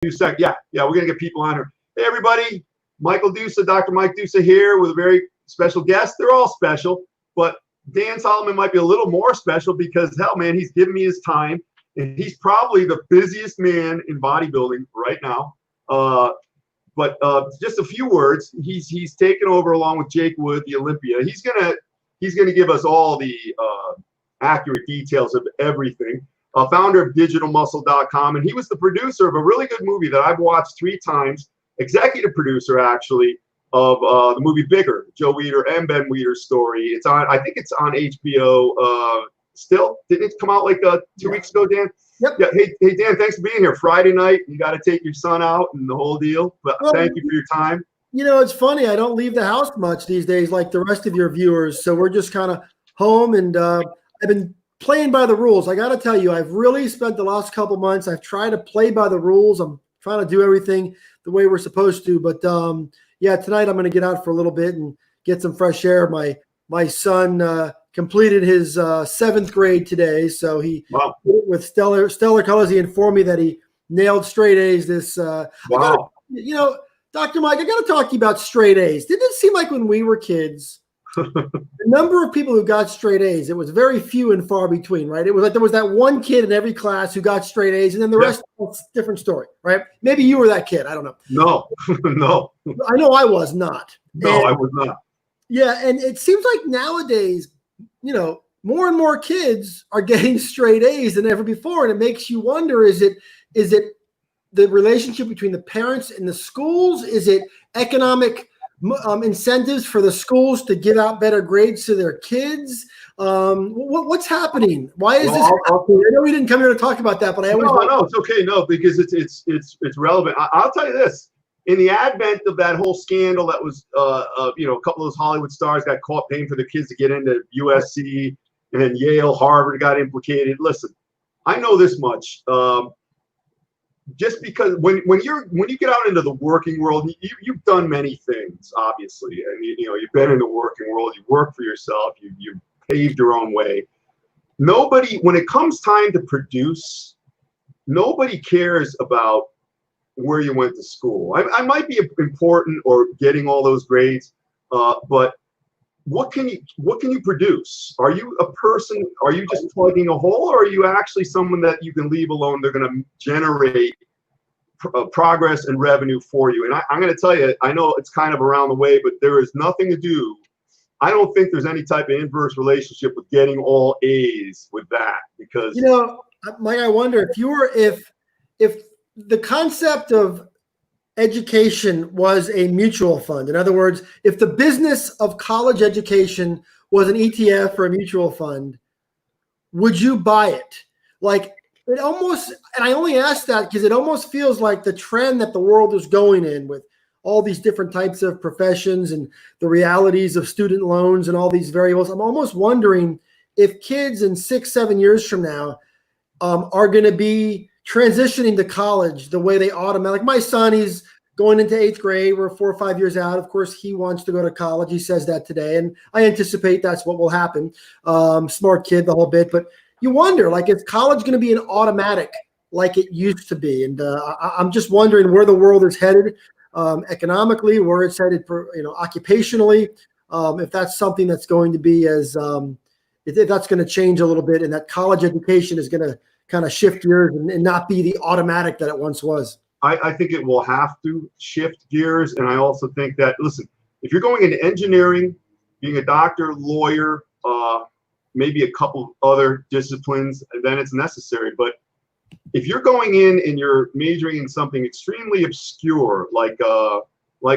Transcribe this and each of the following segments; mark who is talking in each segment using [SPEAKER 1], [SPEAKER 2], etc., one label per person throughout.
[SPEAKER 1] Dusa. Yeah, we're gonna get people on here. Hey, everybody, Michael Dusa, Dr. Mike Dusa here with a very special guest. They're all special, but Dan Solomon might be a little more special because, hell, man, he's giving me his time, and he's probably the busiest man in bodybuilding right now. But just a few words. He's taken over along with Jake Wood, the Olympia. He's gonna give us all the accurate details of everything. Founder of digitalmuscle.com, and he was the producer of a really good movie that I've watched 3 times. Executive producer, actually, of the movie Bigger, Joe Weider and Ben Weider's story. It's on, I think it's on HBO still. Didn't it come out like 2 weeks ago, Dan?
[SPEAKER 2] Yep.
[SPEAKER 1] Yeah. Hey, Dan, thanks for being here. Friday night, you got to take your son out and the whole deal. But thank you for your time.
[SPEAKER 2] You know, it's funny. I don't leave the house much these days like the rest of your viewers. So we're just kind of home, and I've been playing by the rules. I got to tell you, I've really spent the last couple months. I've tried to play by the rules. I'm trying to do everything the way we're supposed to. But yeah, tonight I'm going to get out for a little bit and get some fresh air. My son completed his 7th grade today, so he with stellar colors. He informed me that he nailed straight A's. This
[SPEAKER 1] wow.
[SPEAKER 2] You know, Dr. Mike, I got to talk to you about straight A's. Didn't it seem like when we were kids, the number of people who got straight A's, it was very few and far between, right? It was like there was that one kid in every class who got straight A's, and then the rest was a different story, right? Maybe you were that kid. I don't know.
[SPEAKER 1] No, no.
[SPEAKER 2] I know I was not.
[SPEAKER 1] No, I was not.
[SPEAKER 2] Yeah, and it seems like nowadays, you know, more and more kids are getting straight A's than ever before, and it makes you wonder: is it the relationship between the parents and the schools? Is it economic incentives for the schools to give out better grades to their kids? What's happening? Why is this happening? I know we didn't come here to talk about that, but I always
[SPEAKER 1] no, it's okay. No, because it's relevant. I'll tell you this. In the advent of that whole scandal that was, you know, a couple of those Hollywood stars got caught paying for their kids to get into USC, and then Yale, Harvard got implicated. Listen, I know this much. Just because when you get out into the working world, you've done many things, obviously, and you know you've been in the working world. You work for yourself. You paved your own way. Nobody, when it comes time to produce, nobody cares about where you went to school. I might be important or getting all those grades, but what can you produce? Are you a person? Are you just plugging a hole, or are you actually someone that you can leave alone? They're going to generate progress and revenue for you. And I'm going to tell you, I know it's kind of around the way, but there is nothing to do. I don't think there's any type of inverse relationship with getting all A's with that, because,
[SPEAKER 2] you know, Mike, I wonder if the concept of education was a mutual fund. In other words, if the business of college education was an ETF or a mutual fund, would you buy it? Like, it almost, and I only ask that because it almost feels like the trend that the world is going in with all these different types of professions and the realities of student loans and all these variables. I'm almost wondering if kids in 6-7 years from now are going to be transitioning to college the way they automatically. Like my son, he's going into 8th grade. We're 4 or 5 years out. Of course, he wants to go to college. He says that today, and I anticipate that's what will happen. Smart kid, the whole bit. But you wonder, like, is college going to be an automatic like it used to be? And I'm just wondering where the world is headed economically, where it's headed, occupationally. If that's something that's going to be if that's going to change a little bit, and that college education is going to kind of shift gears and not be the automatic that it once was.
[SPEAKER 1] I think it will have to shift gears. And I also think that, listen, if you're going into engineering, being a doctor, lawyer, maybe a couple other disciplines, then it's necessary. But if you're going in and you're majoring in something extremely obscure, like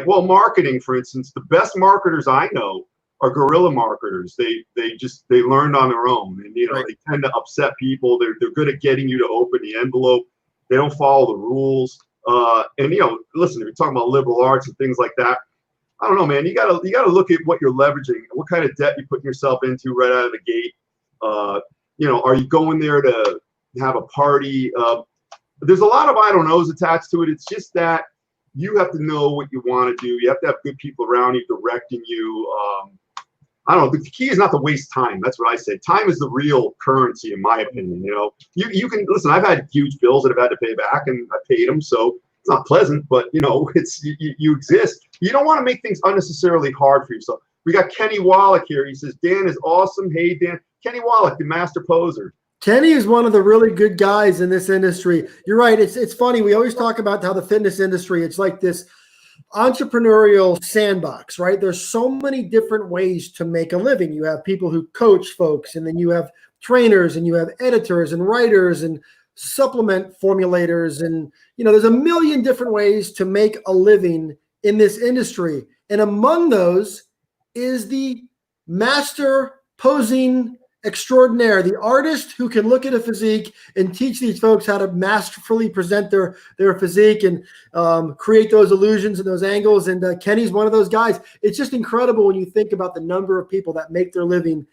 [SPEAKER 1] marketing, for instance, the best marketers I know are guerrilla marketers. They learned on their own, and
[SPEAKER 2] Right.
[SPEAKER 1] They tend to upset people. They're good at getting you to open the envelope. They don't follow the rules. And listen, if you're talking about liberal arts and things like that, I don't know, man. You gotta look at what you're leveraging, what kind of debt you're putting yourself into right out of the gate. Are you going there to have a party? There's a lot of I don't knows attached to it. It's just that you have to know what you want to do. You have to have good people around you directing you. I don't know. The key is not to waste time. That's what I say. Time is the real currency, in my opinion. You can listen. I've had huge bills that I've had to pay back, and I paid them. So not pleasant, but it's you exist. You don't want to make things unnecessarily hard for yourself. We got Kenny Wallach here. He says, Dan is awesome. Hey, Dan. Kenny Wallach, the master poser.
[SPEAKER 2] Kenny is one of the really good guys in this industry. You're right. It's funny. We always talk about how the fitness industry, it's like this entrepreneurial sandbox, right? There's so many different ways to make a living. You have people who coach folks, and then you have trainers, and you have editors and writers and supplement formulators. And, there's a million different ways to make a living in this industry. And among those is the master posing extraordinaire, the artist who can look at a physique and teach these folks how to masterfully present their physique and create those illusions and those angles. And Kenny's one of those guys. It's just incredible when you think about the number of people that make their living,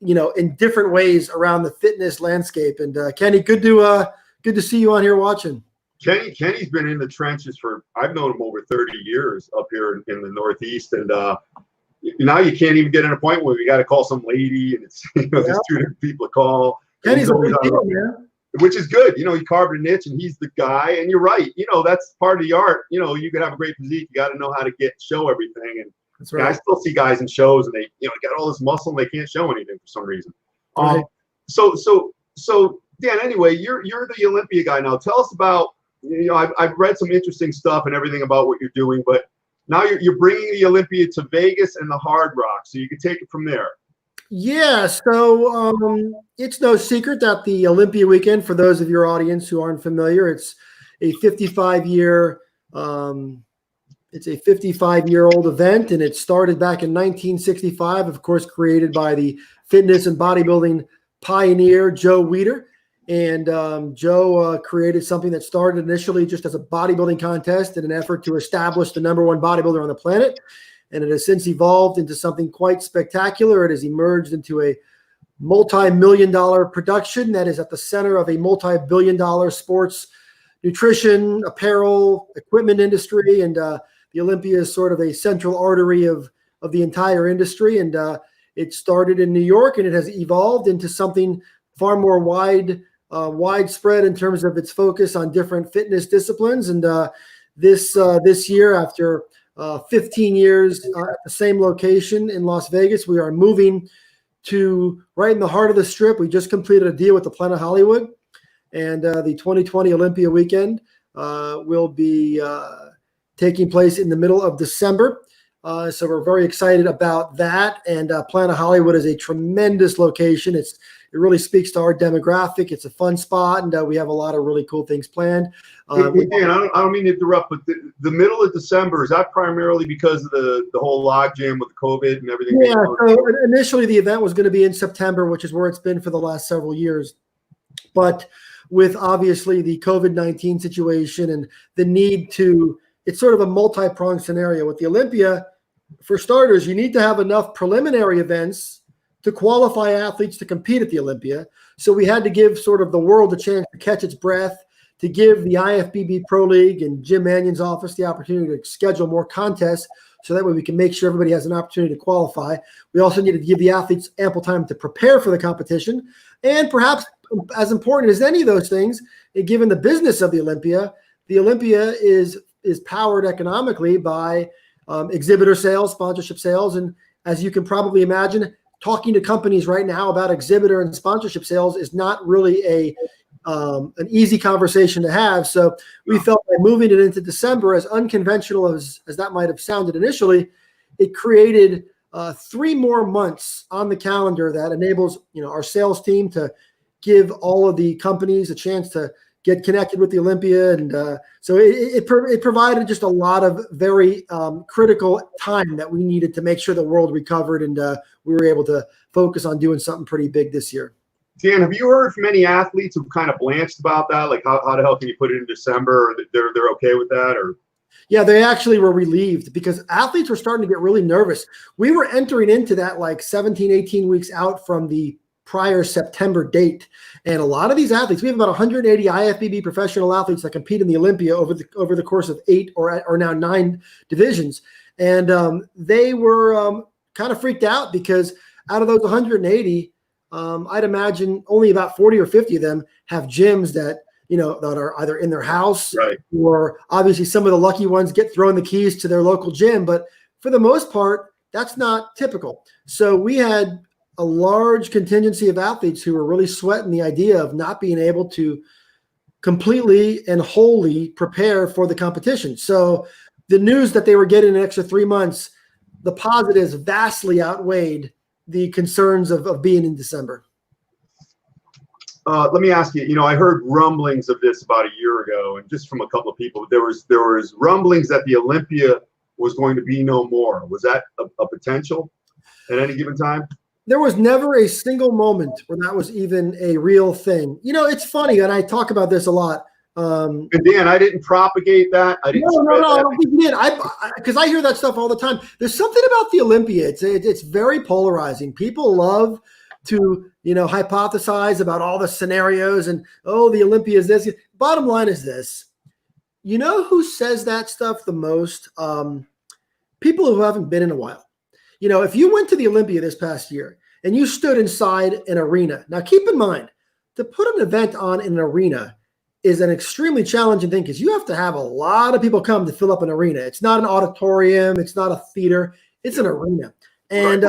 [SPEAKER 2] in different ways around the fitness landscape. And Kenny, good to see you on here watching.
[SPEAKER 1] Kenny's been in the trenches I've known him over 30 years up here in the Northeast, and now you can't even get an appointment where you got to call some lady, and it's there's 2 different people to call.
[SPEAKER 2] Kenny's a big deal, man.
[SPEAKER 1] Which is good. He carved a niche, and he's the guy. And you're right. That's part of the art. You could have a great physique. You got to know how to show everything. And
[SPEAKER 2] that's right.
[SPEAKER 1] I still see guys in shows, and they got all this muscle, and they can't show anything for some reason.
[SPEAKER 2] Right.
[SPEAKER 1] So Dan, anyway, you're the Olympia guy now. Tell us about. I've read some interesting stuff and everything about what you're doing, but now you're bringing the Olympia to Vegas and the Hard Rock, so you can take it from there.
[SPEAKER 2] Yeah, so it's no secret that the Olympia weekend, for those of your audience who aren't familiar, it's a 55-year old event, and it started back in 1965, of course, created by the fitness and bodybuilding pioneer Joe Weider. And Joe created something that started initially just as a bodybuilding contest in an effort to establish the #1 bodybuilder on the planet. And it has since evolved into something quite spectacular. It has emerged into a multi-million-dollar production that is at the center of a multi-billion-dollar sports nutrition, apparel, equipment industry. And the Olympia is sort of a central artery of the entire industry. And it started in New York, and it has evolved into something far more widespread in terms of its focus on different fitness disciplines. And this year, after 15 years at the same location in Las Vegas, we are moving to right in the heart of the Strip. We just completed a deal with the Planet Hollywood, and the 2020 Olympia weekend will be taking place in the middle of December. So we're very excited about that. And Planet Hollywood is a tremendous location. It really speaks to our demographic. It's a fun spot, and we have a lot of really cool things planned.
[SPEAKER 1] Dan, I don't mean to interrupt, but the middle of December, is that primarily because of the whole logjam with COVID and everything?
[SPEAKER 2] Yeah, so initially the event was going to be in September, which is where it's been for the last several years. But with obviously the COVID-19 situation and the need to, it's sort of a multi-pronged scenario. With the Olympia, for starters, you need to have enough preliminary events to qualify athletes to compete at the Olympia. So we had to give sort of the world a chance to catch its breath, to give the IFBB Pro League and Jim Mannion's office the opportunity to schedule more contests, so that way we can make sure everybody has an opportunity to qualify. We also needed to give the athletes ample time to prepare for the competition. And perhaps as important as any of those things, given the business of the Olympia is powered economically by exhibitor sales, sponsorship sales. And as you can probably imagine, talking to companies right now about exhibitor and sponsorship sales is not really an easy conversation to have. So we felt by moving it into December, as unconventional as that might have sounded initially, it created 3 more months on the calendar that enables our sales team to give all of the companies a chance to get connected with the Olympia. And so it provided just a lot of very critical time that we needed to make sure the world recovered, and we were able to focus on doing something pretty big this year.
[SPEAKER 1] Dan, have you heard from any athletes who kind of blanched about that? Like, how the hell can you put it in December? Or they're okay with that? Or
[SPEAKER 2] yeah, they actually were relieved, because athletes were starting to get really nervous. We were entering into that like 17, 18 weeks out from the prior September date. And a lot of these athletes, we have about 180 IFBB professional athletes that compete in the Olympia over the course of 8 or now 9 divisions. And they were kind of freaked out, because out of those 180, I'd imagine only about 40 or 50 of them have gyms that that are either in their house,
[SPEAKER 1] right.
[SPEAKER 2] or obviously some of the lucky ones get thrown the keys to their local gym. But for the most part, that's not typical. So we had a large contingency of athletes who were really sweating the idea of not being able to completely and wholly prepare for the competition. So the news that they were getting an extra 3 months, the positives vastly outweighed the concerns of being in December.
[SPEAKER 1] Let me ask you, I heard rumblings of this about a year ago, and just from a couple of people, there was rumblings that the Olympia was going to be no more. Was that a potential at any given time?
[SPEAKER 2] There was never a single moment where that was even a real thing. It's funny, and I talk about this a lot.
[SPEAKER 1] And Dan, I didn't propagate that. I didn't.
[SPEAKER 2] No, I don't think you did. Because I hear that stuff all the time. There's something about the Olympia. It's very polarizing. People love to hypothesize about all the scenarios and the Olympia is this. Bottom line is this. You know who says that stuff the most? People who haven't been in a while. If you went to the Olympia this past year and you stood inside an arena, now keep in mind, to put an event on in an arena is an extremely challenging thing because you have to have a lot of people come to fill up an arena. It's not an auditorium. It's not a theater. It's an arena. And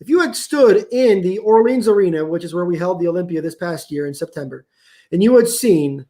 [SPEAKER 2] if you had stood in the Orleans Arena, which is where we held the Olympia this past year in September, and you had seen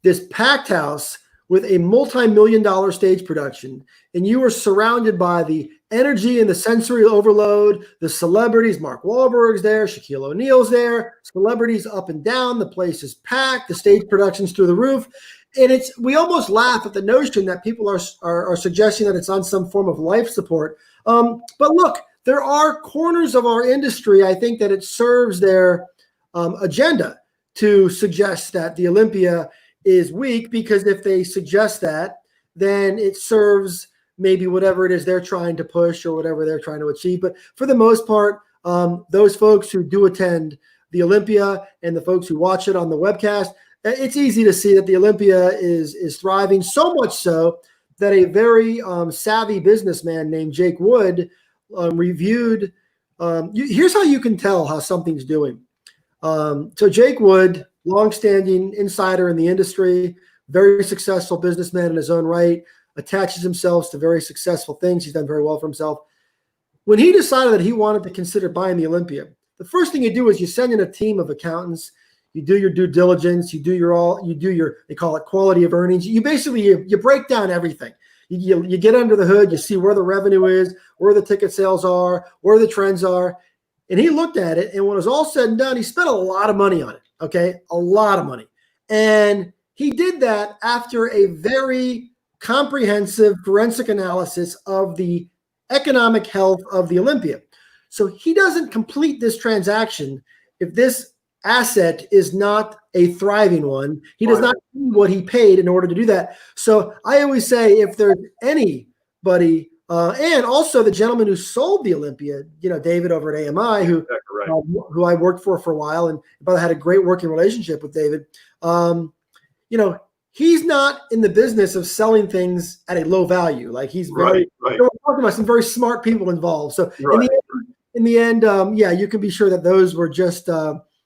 [SPEAKER 2] this packed house with a multi-million-dollar stage production, and you were surrounded by the energy and the sensory overload, the celebrities, Mark Wahlberg's there, Shaquille O'Neal's there, celebrities up and down, the place is packed, the stage production's through the roof, and we almost laugh at the notion that people are suggesting that it's on some form of life support. But look, there are corners of our industry, I think, that it serves their agenda to suggest that the Olympia is weak, because if they suggest that, then it serves maybe whatever it is they're trying to push or whatever they're trying to achieve. But for the most part, those folks who do attend the Olympia and the folks who watch it on the webcast, it's easy to see that the Olympia is thriving, so much so that a very savvy businessman named Jake Wood reviewed. Here's how you can tell how something's doing. So Jake Wood, longstanding insider in the industry, very successful businessman in his own right, attaches himself to very successful things. He's done very well for himself. When he decided that he wanted to consider buying the Olympia, the first thing you do is you send in a team of accountants. You do your due diligence. You do your they call it quality of earnings. You basically you break down everything. You get under the hood. You see where the revenue is, where the ticket sales are, where the trends are. And he looked at it, and when it was all said and done, he spent a lot of money on it. Okay, a lot of money. And he did that after a very comprehensive forensic analysis of the economic health of the Olympia. So he doesn't complete this transaction if this asset is not a thriving one. He does not see what he paid in order to do that. So I always say, if there's anybody, and also the gentleman who sold the Olympia, David over at AMI, who I worked for a while, and I had a great working relationship with David. He's not in the business of selling things at a low value. Like, he's very, we're talking about some very smart people involved. So in the end, you can be sure that those were just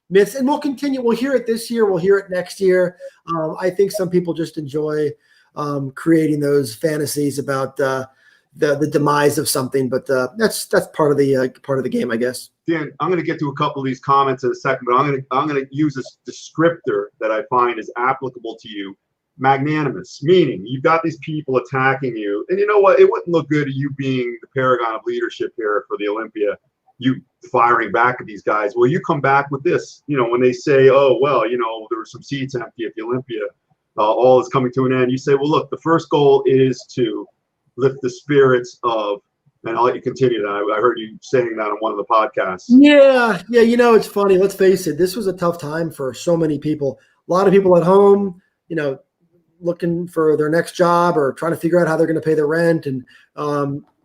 [SPEAKER 2] myths, and we'll continue. We'll hear it this year. We'll hear it next year. I think some people just enjoy creating those fantasies about the demise of something, but that's part of the game, I guess.
[SPEAKER 1] Dan, I'm going to get to a couple of these comments in a second, but I'm going to use a descriptor that I find is applicable to you. Magnanimous, meaning you've got these people attacking you, and you know what? It wouldn't look good at you being the paragon of leadership here for the Olympia, you firing back at these guys. Well, you come back with this, when they say, oh, well, there were some seats empty at the Olympia, all is coming to an end. You say, well, look, the first goal is to lift the spirits of, and I'll let you continue that. I heard you saying that on one of the podcasts.
[SPEAKER 2] Yeah. It's funny. Let's face it. This was a tough time for so many people. A lot of people at home, looking for their next job or trying to figure out how they're going to pay their rent, and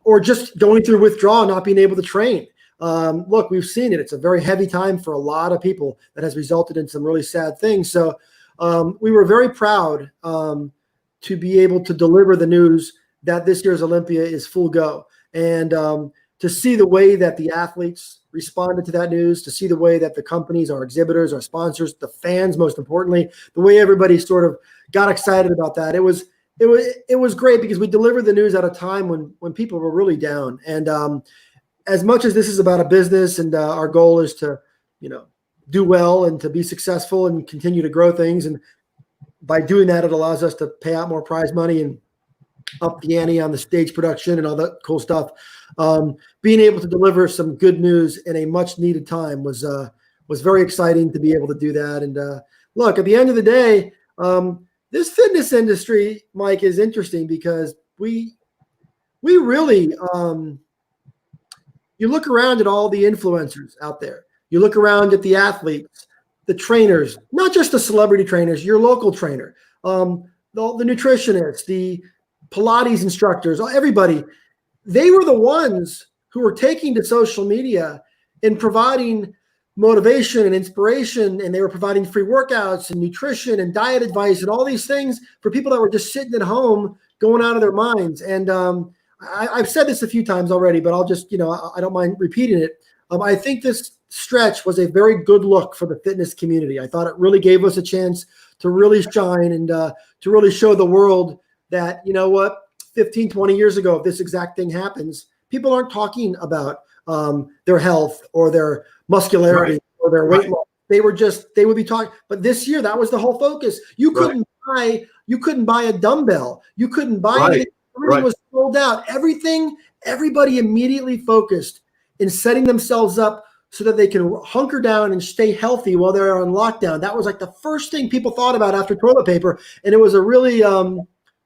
[SPEAKER 2] or just going through withdrawal, not being able to train. Look, we've seen it. It's a very heavy time for a lot of people that has resulted in some really sad things. So we were very proud to be able to deliver the news that this year's Olympia is full go. And to see the way that the athletes responded to that news, to see the way that the companies, our exhibitors, our sponsors, the fans, most importantly, the way everybody sort of got excited about that. It was great because we delivered the news at a time when people were really down. And as much as this is about a business and our goal is to, do well and to be successful and continue to grow things. And by doing that, it allows us to pay out more prize money and up the ante on the stage production and all that cool stuff. Being able to deliver some good news in a much needed time was very exciting to be able to do that. And look, at the end of the day, this fitness industry, Mike, is interesting because we really, you look around at all the influencers out there. You look around at the athletes, the trainers, not just the celebrity trainers, your local trainer, the nutritionists, the Pilates instructors, everybody. They were the ones who were taking to social media and providing motivation and inspiration, and they were providing free workouts and nutrition and diet advice and all these things for people that were just sitting at home going out of their minds. And I've said this a few times already, but I'll just, I don't mind repeating it. I think this stretch was a very good look for the fitness community. I thought it really gave us a chance to really shine and to really show the world that, 15, 20 years ago, if this exact thing happens, people aren't talking about their health or their muscularity or their weight loss. They would be talking. But this year, that was the whole focus. You couldn't buy a dumbbell. You couldn't buy anything. Everything was sold out. Everybody immediately focused in setting themselves up so that they can hunker down and stay healthy while they're on lockdown. That was like the first thing people thought about after toilet paper. And it was a really,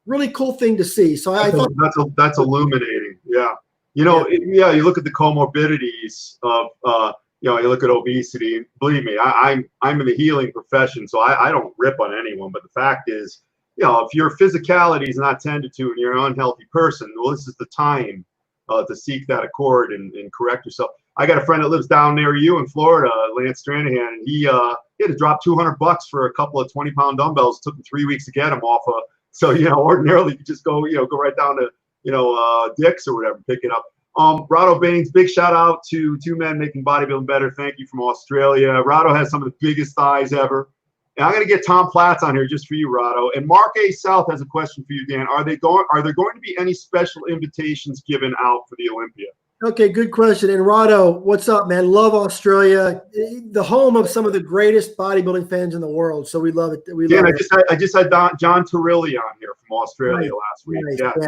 [SPEAKER 2] really cool thing to see. So I thought
[SPEAKER 1] that's illuminating. Yeah. You look at the comorbidities of, you look at obesity. Believe me, I'm in the healing profession, so I don't rip on anyone. But the fact is, if your physicality is not tended to and you're an unhealthy person, well, this is the time to seek that accord and correct yourself. I got a friend that lives down near you in Florida, Lance Stranahan, and he had to drop $200 for a couple of 20-pound dumbbells. It took him 3 weeks to get them off of. So, ordinarily you just go right down to, Dick's or whatever, pick it up. Rado Baines, big shout out to Two Men Making Bodybuilding Better. Thank you from Australia. Rado has some of the biggest thighs ever. And I'm going to get Tom Platts on here just for you, Rado. And Mark A. South has a question for you, Dan. Are there going to be any special invitations given out for the Olympia?
[SPEAKER 2] Okay, good question. And Rado, what's up, man? Love Australia, the home of some of the greatest bodybuilding fans in the world. So we love it.
[SPEAKER 1] I just had John Torilli on here from Australia last week.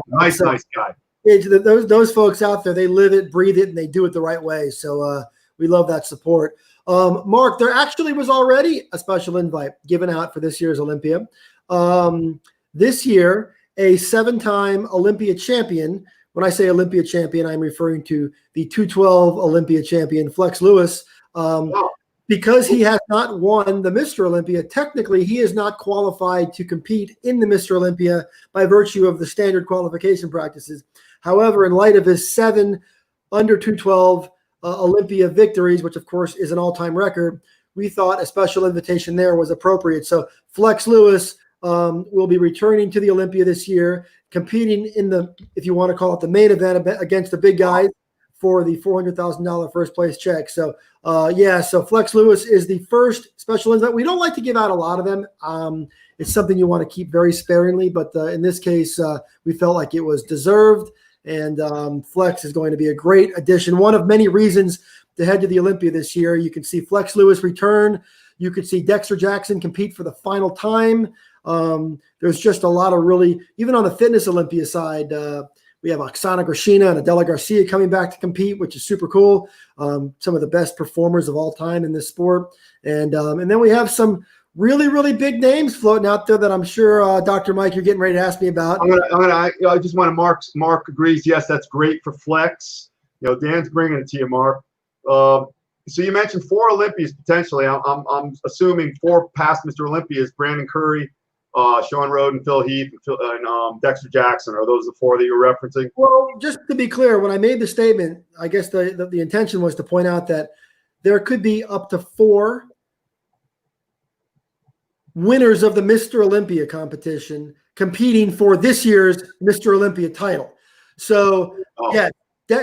[SPEAKER 1] Nice guy.
[SPEAKER 2] Those folks out there, they live it, breathe it, and they do it the right way. So we love that support. Mark, there actually was already a special invite given out for this year's Olympia. This year, a 7-time Olympia champion. When I say Olympia champion, I'm referring to the 212 Olympia champion, Flex Lewis. Because he has not won the Mr. Olympia, technically he is not qualified to compete in the Mr. Olympia by virtue of the standard qualification practices. However, in light of his 7 under 212 Olympia victories, which of course is an all-time record, we thought a special invitation there was appropriate. So Flex Lewis will be returning to the Olympia this year, competing in the, if you want to call it the main event against the big guys for the $400,000 first place check. So so Flex Lewis is the first special invite. We don't like to give out a lot of them. It's something you want to keep very sparingly, but in this case, we felt like it was deserved. And Flex is going to be a great addition. One of many reasons to head to the Olympia this year. You can see Flex Lewis return. You could see Dexter Jackson compete for the final time. There's just a lot of really, even on the fitness Olympia side, we have Oksana Grishina and Adela Garcia coming back to compete, which is super cool. Some of the best performers of all time in this sport. And then we have some really, really big names floating out there that I'm sure, Dr. Mike, you're getting ready to ask me about.
[SPEAKER 1] I just want to Mark agrees. Yes, that's great for Flex. Dan's bringing it to you, Mark. So you mentioned 4 Olympias potentially. I'm assuming 4 past Mr. Olympias: Brandon Currie, Sean Roden, Phil Heath, and Dexter Jackson. Are those the 4 that you're referencing?
[SPEAKER 2] Well, just to be clear, when I made the statement, I guess the intention was to point out that there could be up to 4 winners of the Mr. Olympia competition competing for this year's Mr. Olympia title. So,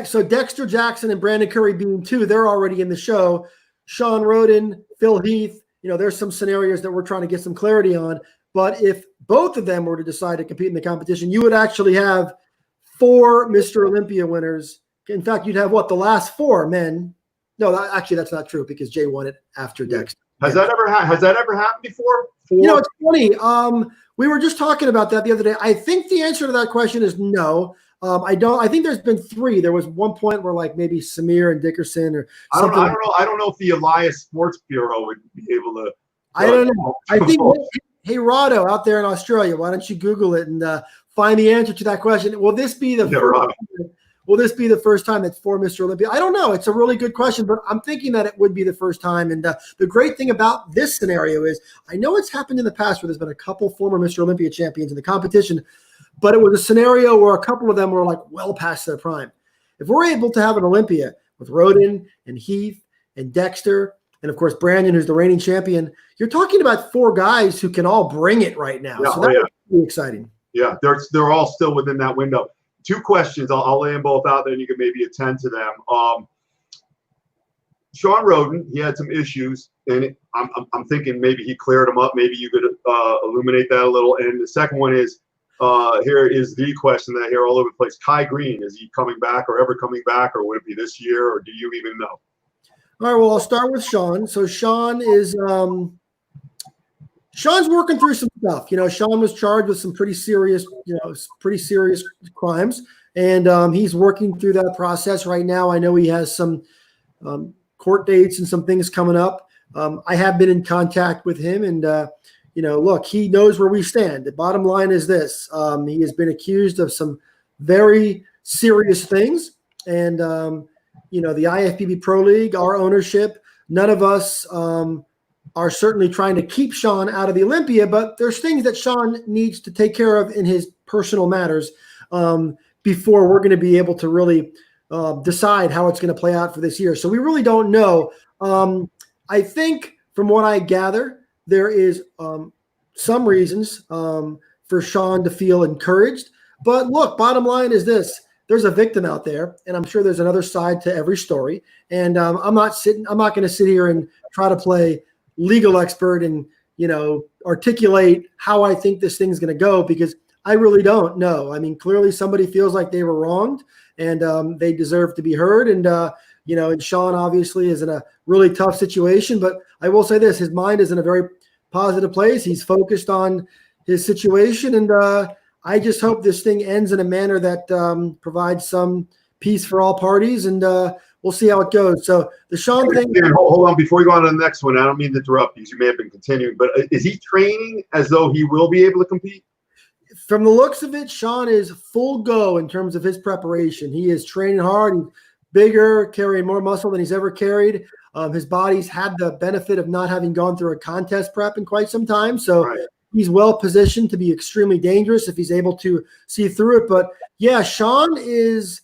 [SPEAKER 2] So Dexter Jackson and Brandon Currie being two, they're already in the show. Sean Roden, Phil Heath, there's some scenarios that we're trying to get some clarity on. But if both of them were to decide to compete in the competition, you would actually have 4 Mr. Olympia winners. In fact, you'd have the last 4 men. No, actually, that's not true because Jay won it after Dexter.
[SPEAKER 1] Has that ever happened before? 4?
[SPEAKER 2] It's funny. We were just talking about that the other day. I think the answer to that question is no. I don't. I think there's been 3. There was one point where maybe Samir and Dickerson or something.
[SPEAKER 1] I don't know if the Elias Sports Bureau would be able to.
[SPEAKER 2] I don't know. I think. Hey, Rado, out there in Australia, why don't you Google it and find the answer to that question? Will this be the first time that's 4 Mr. Olympia? I don't know. It's a really good question, but I'm thinking that it would be the first time. And the great thing about this scenario is I know it's happened in the past where there's been a couple former Mr. Olympia champions in the competition, but it was a scenario where a couple of them were well past their prime. If we're able to have an Olympia with Roden and Heath and Dexter and, of course, Brandon, who's the reigning champion, you're talking about 4 guys who can all bring it right now.
[SPEAKER 1] Yeah,
[SPEAKER 2] so that's really exciting.
[SPEAKER 1] Yeah, they're all still within that window. 2 questions. I'll lay them both out there, and you can maybe attend to them. Sean Roden, he had some issues, and I'm thinking maybe he cleared them up. Maybe you could illuminate that a little. And the second one is, here is the question that I hear all over the place. Kai Green, is he coming back or ever coming back, or would it be this year, or do you even know?
[SPEAKER 2] All right, well, I'll start with Sean. So Sean is Sean's working through some stuff. Sean was charged with some pretty serious crimes, and he's working through that process right now. I know he has some court dates and some things coming up. I have been in contact with him, and look, he knows where we stand. The bottom line is this: he has been accused of some very serious things, and the IFBB Pro League, our ownership, none of us are certainly trying to keep Sean out of the Olympia, but there's things that Sean needs to take care of in his personal matters before we're going to be able to really decide how it's going to play out for this year. So we really don't know. I think from what I gather, there is some reasons for Sean to feel encouraged. But look, bottom line is this. There's a victim out there, and I'm sure there's another side to every story. And I'm not going to sit here and try to play legal expert and, articulate how I think this thing's going to go, because I really don't know. I mean, clearly somebody feels like they were wronged and they deserve to be heard. And, and Sean obviously is in a really tough situation, but I will say this, his mind is in a very positive place. He's focused on his situation. And I just hope this thing ends in a manner that provides some peace for all parties. And we'll see how it goes. So the Sean thing.
[SPEAKER 1] Hold on. Before you go on to the next one, I don't mean to interrupt because you may have been continuing, but is he training as though he will be able to compete?
[SPEAKER 2] From the looks of it, Sean is full go in terms of his preparation. He is training hard. He's bigger, carrying more muscle than he's ever carried. His body's had the benefit of not having gone through a contest prep in quite some time. So he's well positioned to be extremely dangerous if he's able to see through it. But yeah, Sean is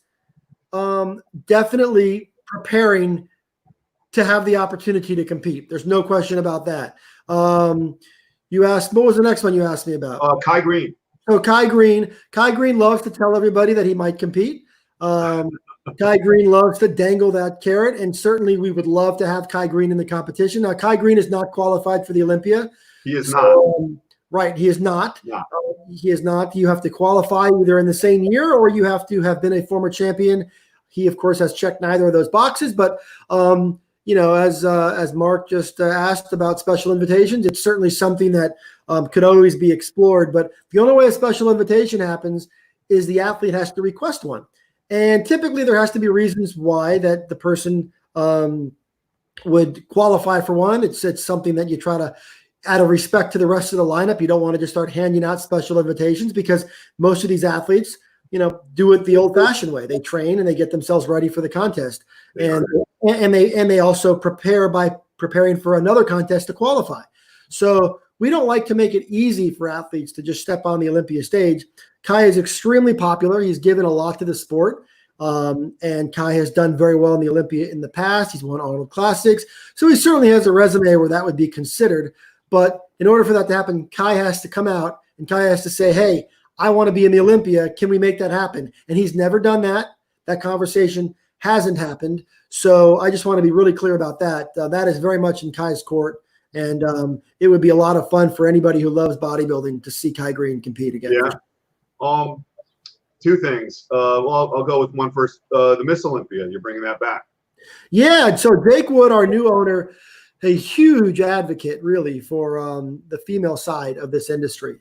[SPEAKER 2] definitely preparing to have the opportunity to compete. There's no question about that. You asked, what was the next one you asked me about?
[SPEAKER 1] Kai Green.
[SPEAKER 2] So Kai Green loves to tell everybody that he might compete. Kai Green loves to dangle that carrot, and certainly we would love to have Kai Green in the competition. Now, Kai Green is not qualified for the Olympia.
[SPEAKER 1] He is not.
[SPEAKER 2] Right, he is not.
[SPEAKER 1] Yeah.
[SPEAKER 2] He is not. You have to qualify either in the same year or you have to have been a former champion. He, of course, has checked neither of those boxes. But, as Mark just asked about special invitations, it's certainly something that could always be explored. But the only way a special invitation happens is the athlete has to request one. And typically there has to be reasons why that the person would qualify for one. It's something that you try to, out of respect to the rest of the lineup, you don't want to just start handing out special invitations, because most of these athletes, do it the old-fashioned way. They train and they get themselves ready for the contest, and they also prepare by preparing for another contest to qualify. So we don't like to make it easy for athletes to just step on the Olympia stage. Kai is extremely popular. He's given a lot to the sport, and Kai has done very well in the Olympia in the past. He's won Arnold Classics, so he certainly has a resume where that would be considered. But in order for that to happen, Kai has to come out and Kai has to say, hey, I want to be in the Olympia. Can we make that happen? And he's never done that. That conversation hasn't happened. So I just want to be really clear about that. That is very much in Kai's court. And it would be a lot of fun for anybody who loves bodybuilding to see Kai Green compete again.
[SPEAKER 1] Yeah. Two things. Well, I'll go with one first. The Miss Olympia, you're bringing that back.
[SPEAKER 2] Yeah. So Jake Wood, our new owner, a huge advocate really for the female side of this industry.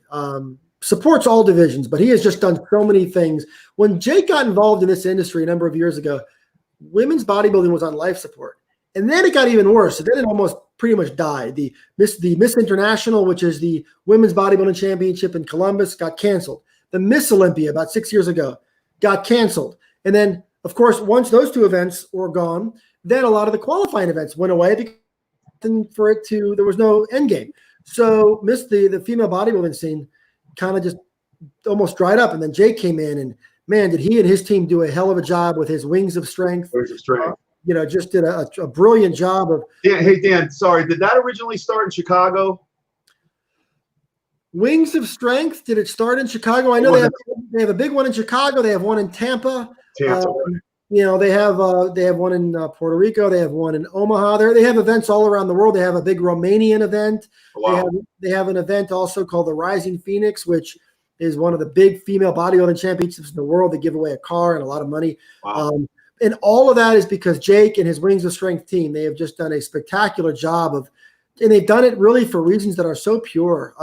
[SPEAKER 2] Supports all divisions, but he has just done so many things. When Jake got involved in this industry a number of years ago, women's bodybuilding was on life support. And then it got even worse. So then it almost pretty much died. The Miss International, which is the women's bodybuilding championship in Columbus, got canceled. The Miss Olympia about 6 years ago got canceled. And then, of course, once those two events were gone, then a lot of the qualifying events went away because there was no end game. So the female bodybuilding scene kind of just almost dried up. And then Jake came in, and man, did he and his team do a hell of a job with his Wings of Strength. Just did a brilliant job of.
[SPEAKER 1] Yeah. Hey, Dan, sorry. Did that originally start in Chicago?
[SPEAKER 2] Wings of Strength. Did it start in Chicago? I know they have a big one in Chicago. They have one in Tampa.
[SPEAKER 1] They have
[SPEAKER 2] one in Puerto Rico. They have one in Omaha. They have events all around the world. They have a big Romanian event.
[SPEAKER 1] Wow.
[SPEAKER 2] They have an event also called the Rising Phoenix, which is one of the big female bodybuilding championships in the world. They give away a car and a lot of money.
[SPEAKER 1] Wow.
[SPEAKER 2] And all of that is because Jake and his Wings of Strength team, they have just done a spectacular job and they've done it really for reasons that are so pure.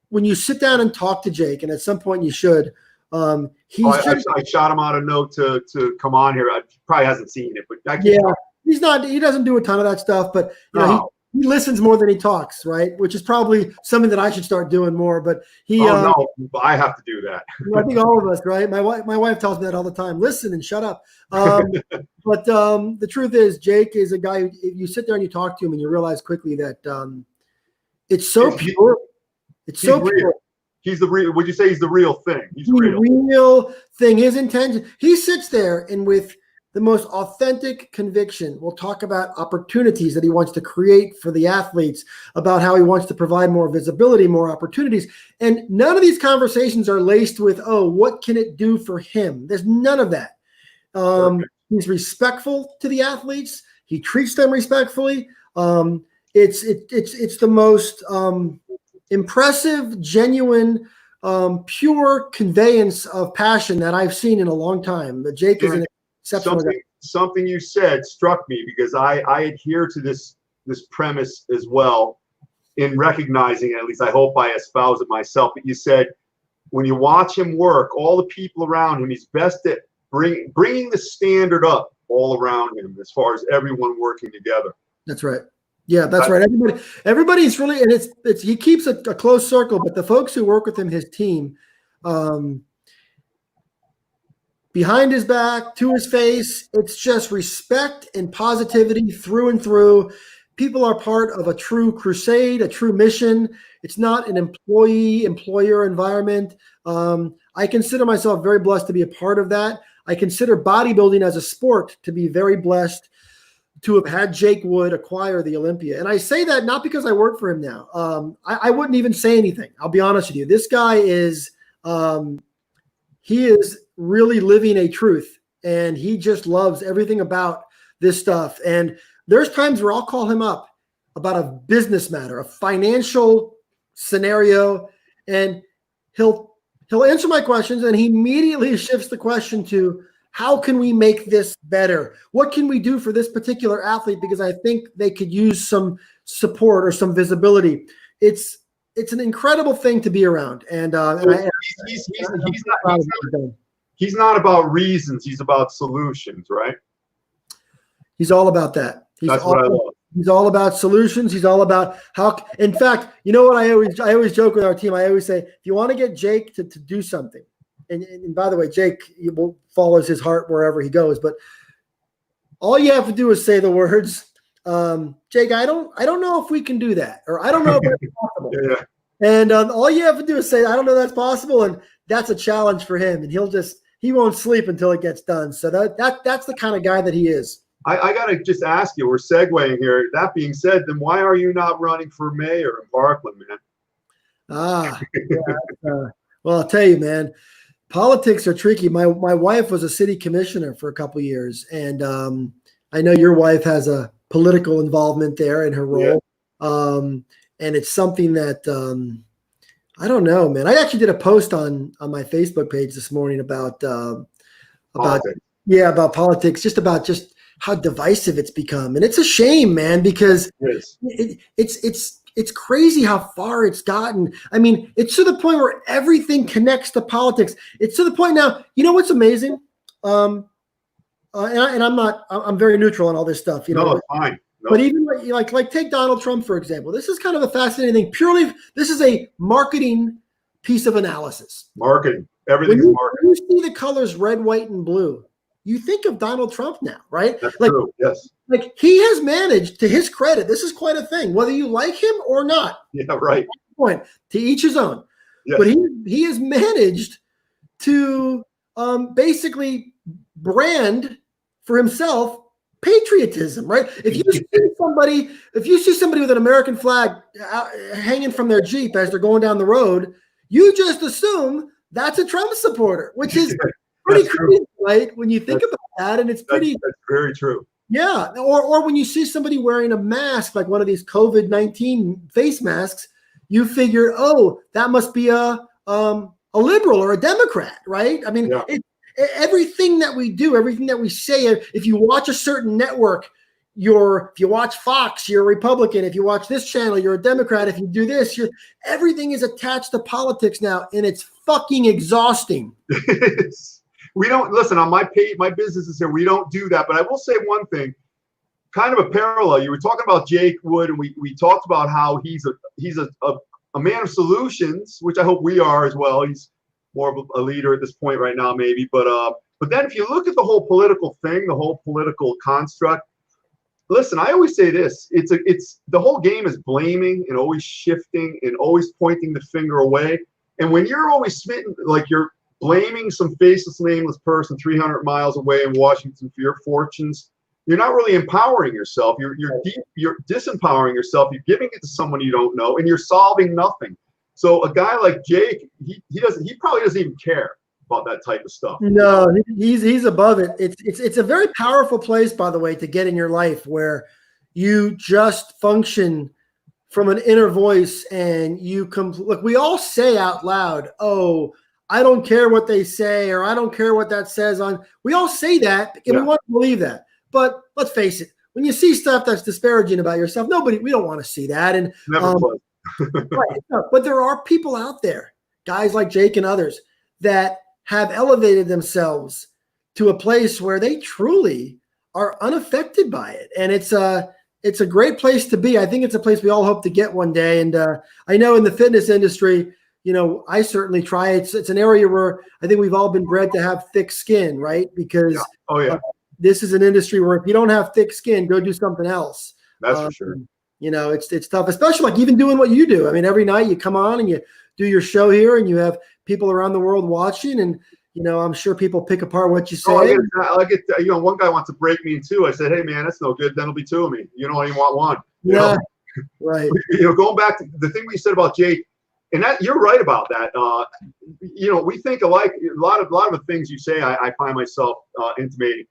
[SPEAKER 2] When you sit down and talk to Jake, and at some point you should, I shot him out a note to come on here. I probably hasn't seen it, but he doesn't do a ton of that stuff, but he listens more than he talks, right? Which is probably something that I should start doing more. But
[SPEAKER 1] no, I have to do that.
[SPEAKER 2] I think all of us, right? My wife tells me that all the time. Listen and shut up. But the truth is, Jake is a guy who, if you sit there and you talk to him, and you realize quickly that it's so pure. It's so pure.
[SPEAKER 1] He's the real. Would you say he's the real thing? He's
[SPEAKER 2] the real thing. His intention. He sits there and with the most authentic conviction, we'll talk about opportunities that he wants to create for the athletes, about how he wants to provide more visibility, more opportunities. And none of these conversations are laced with, oh, what can it do for him? There's none of that. He's respectful to the athletes. He treats them respectfully. It's the most impressive, genuine, pure conveyance of passion that I've seen in a long time. But Jake is an exceptional guy.
[SPEAKER 1] Something you said struck me, because I adhere to this premise as well, in recognizing it. At least I hope I espouse it myself. But you said when you watch him work, all the people around him, he's best at bringing the standard up all around him as far as everyone working together.
[SPEAKER 2] That's right. Yeah, that's right. Everybody's really, and it's he keeps a close circle, but the folks who work with him, his team, behind his back, to his face, it's just respect and positivity through and through. People are part of a true crusade, a true mission. It's not an employer environment. I consider myself very blessed to be a part of that. I consider bodybuilding as a sport to be very blessed to have had Jake Wood acquire the Olympia. And I say that not because I work for him now. I wouldn't even say anything. I'll be honest with you. This guy is, he is really living a truth, and he just loves everything about this stuff. And there's times where I'll call him up about a business matter, a financial scenario, and he'll answer my questions, and he immediately shifts the question to, how can we make this better? What can we do for this particular athlete? Because I think they could use some support or some visibility. It's an incredible thing to be around. And
[SPEAKER 1] he's not about reasons. He's about solutions, right?
[SPEAKER 2] He's all about that.
[SPEAKER 1] That's what I love.
[SPEAKER 2] He's all about solutions. He's all about how. In fact, you know what I always joke with our team. I always say, if you want to get Jake to do something, and by the way, Jake follows his heart wherever he goes. But all you have to do is say the words, Jake, I don't know if we can do that, or I don't know if that's possible.
[SPEAKER 1] Yeah.
[SPEAKER 2] And all you have to do is say, I don't know if that's possible, and that's a challenge for him. And he won't sleep until it gets done. So that's the kind of guy that he is.
[SPEAKER 1] I got to just ask you, we're segueing here. That being said, then why are you not running for mayor in Parkland, man?
[SPEAKER 2] Well, I'll tell you, man. Politics are tricky. My wife was a city commissioner for a couple of years, and I know your wife has a political involvement there in her role. Yeah. And it's something that I don't know, man. I actually did a post on my Facebook page this morning about
[SPEAKER 1] politics.
[SPEAKER 2] About politics, just how divisive it's become, and it's a shame, man, because it's crazy how far it's gotten. I mean, it's to the point where everything connects to politics. It's to the point now. You know what's amazing? And I'm very neutral on all this stuff. You know,
[SPEAKER 1] no, it's fine. No.
[SPEAKER 2] But even like take Donald Trump, for example. This is kind of a fascinating thing. Purely, this is a marketing piece of analysis.
[SPEAKER 1] Marketing. Everything is marketing.
[SPEAKER 2] When you see the colors red, white, and blue, you think of Donald Trump now, right?
[SPEAKER 1] That's true, yes.
[SPEAKER 2] Like he has managed, to his credit, this is quite a thing, whether you like him or not.
[SPEAKER 1] Yeah, right.
[SPEAKER 2] Point, to each his own.
[SPEAKER 1] Yes.
[SPEAKER 2] But he has managed to basically brand for himself patriotism, right? If you see somebody with an American flag hanging from their Jeep as they're going down the road, you just assume that's a Trump supporter, which is pretty crazy, right? When you think about that, and it's pretty.
[SPEAKER 1] That's very true.
[SPEAKER 2] Yeah, or when you see somebody wearing a mask, like one of these COVID-19 face masks, you figure, oh, that must be a liberal or a Democrat, right? I mean, everything that we do, everything that we say, if you watch a certain network, if you watch Fox, you're a Republican. If you watch this channel, you're a Democrat. If you do this, everything is attached to politics now, and it's fucking exhausting.
[SPEAKER 1] We don't listen on my page. My business is here. We don't do that, but I will say one thing, kind of a parallel. You were talking about Jake Wood, and we talked about how he's a man of solutions, which I hope we are as well. He's more of a leader at this point right now, maybe. But then if you look at the whole political thing, the whole political construct, listen, I always say this: it's the whole game is blaming and always shifting and always pointing the finger away. And when you're always smitten, like you're blaming some faceless, nameless person 300 miles away in Washington for your fortunes, you're not really empowering yourself. You're disempowering yourself. You're giving it to someone you don't know, and you're solving nothing. So a guy like Jake, he probably doesn't even care about that type of stuff.
[SPEAKER 2] No, he's above it. It's a very powerful place, by the way, to get in your life where you just function from an inner voice, and look, we all say out loud, oh, I don't care what they say, or I don't care what that says on. We all say that, and we want to believe that. But let's face it, when you see stuff that's disparaging about yourself, we don't want to see that. And right, but there are people out there, guys like Jake and others, that have elevated themselves to a place where they truly are unaffected by it. And it's a great place to be. I think it's a place we all hope to get one day. And I know in the fitness industry, I certainly try. It's an area where I think we've all been bred to have thick skin, right? Because this is an industry where if you don't have thick skin, go do something else.
[SPEAKER 1] That's for sure.
[SPEAKER 2] It's tough, especially like even doing what you do. I mean, every night you come on and you do your show here, and you have people around the world watching, and I'm sure people pick apart what you say.
[SPEAKER 1] I get one guy wants to break me in two. I said, hey man, that's no good. Then it'll be two of me. You don't even want one.
[SPEAKER 2] Right.
[SPEAKER 1] Going back to the thing we said about Jake, and that you're right about that. We think alike. A lot of the things you say, I find myself intimating.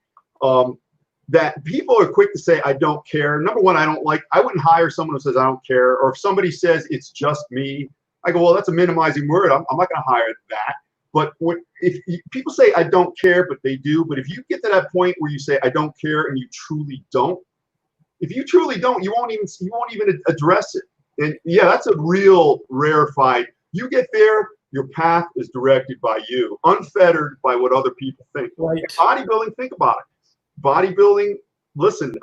[SPEAKER 1] That people are quick to say, I don't care. Number one, I wouldn't hire someone who says I don't care. Or if somebody says it's just me, I go, well, that's a minimizing word. I'm not going to hire that. But if people say I don't care, but they do. But if you get to that point where you say I don't care and you truly don't, if you truly don't, you won't even address it. And yeah, that's a real rarefied. You get there, your path is directed by you, unfettered by what other people think.
[SPEAKER 2] Right.
[SPEAKER 1] Bodybuilding, think about it. Bodybuilding, listen,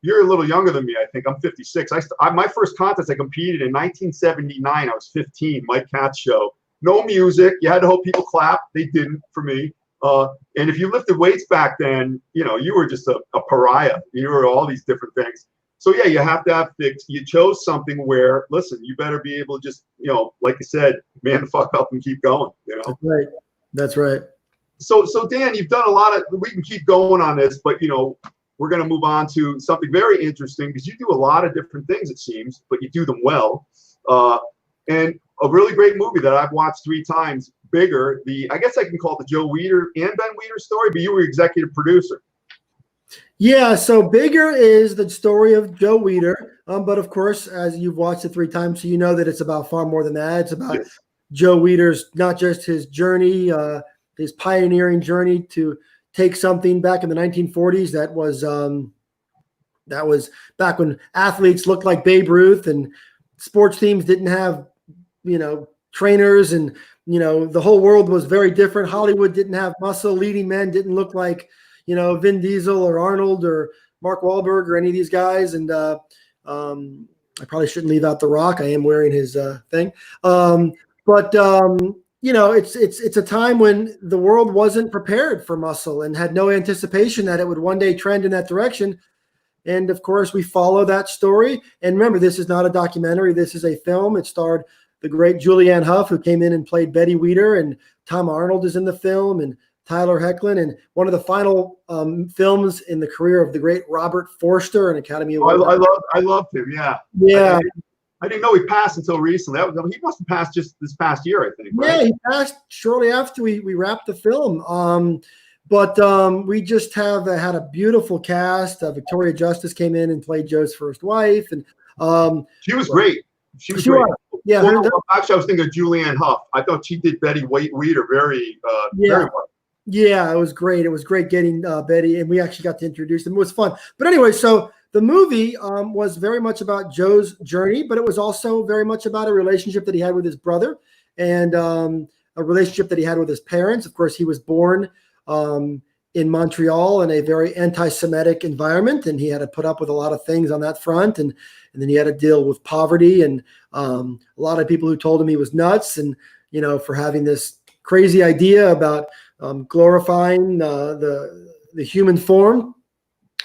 [SPEAKER 1] you're a little younger than me, I think. I'm 56. My first contest I competed in 1979. I was 15, Mike Katz show. No music. You had to hope people clap. They didn't for me. And if you lifted weights back then, you were just a pariah. You were all these different things. So yeah, you have to have fixed. You chose something where, listen, you better be able to just, like you said, man the fuck up and keep going.
[SPEAKER 2] That's right. That's right.
[SPEAKER 1] So Dan, you've done a lot of. We can keep going on this, but we're going to move on to something very interesting because you do a lot of different things, it seems, but you do them well. And a really great movie that I've watched 3 times, Bigger, I guess I can call it the Joe Weider and Ben Weider story, but you were executive producer.
[SPEAKER 2] Yeah, so Bigger is the story of Joe Weider, but of course, as you've watched it 3 times, so you know that it's about far more than that. It's about Joe Weider's, not just his journey, his pioneering journey to take something back in the 1940s that was back when athletes looked like Babe Ruth and sports teams didn't have, trainers, and the whole world was very different. Hollywood didn't have muscle. Leading men didn't look like Vin Diesel or Arnold or Mark Wahlberg or any of these guys. And I probably shouldn't leave out The Rock. I am wearing his thing. But it's a time when the world wasn't prepared for muscle and had no anticipation that it would one day trend in that direction. And of course, we follow that story. And remember, this is not a documentary. This is a film. It starred the great Julianne Hough, who came in and played Betty Weider, and Tom Arnold is in the film, and Tyler Hoechlin, and one of the final films in the career of the great Robert Forster, an Academy Award.
[SPEAKER 1] I loved him. Yeah.
[SPEAKER 2] Yeah.
[SPEAKER 1] I didn't know he passed until recently. He must have passed just this past year, I think. Right?
[SPEAKER 2] Yeah, he passed shortly after we wrapped the film. But we just have had a beautiful cast. Victoria Justice came in and played Joe's first wife, and
[SPEAKER 1] she was great. She was great.
[SPEAKER 2] Yeah.
[SPEAKER 1] Actually, I was thinking of Julianne Hough. I thought she did Betty Weider very well.
[SPEAKER 2] Yeah, it was great. It was great getting Betty, and we actually got to introduce them. It was fun. But anyway, so the movie was very much about Joe's journey, but it was also very much about a relationship that he had with his brother, and a relationship that he had with his parents. Of course, he was born in Montreal in a very anti-Semitic environment, and he had to put up with a lot of things on that front, and then he had to deal with poverty, and a lot of people who told him he was nuts, and for having this crazy idea about glorifying the human form.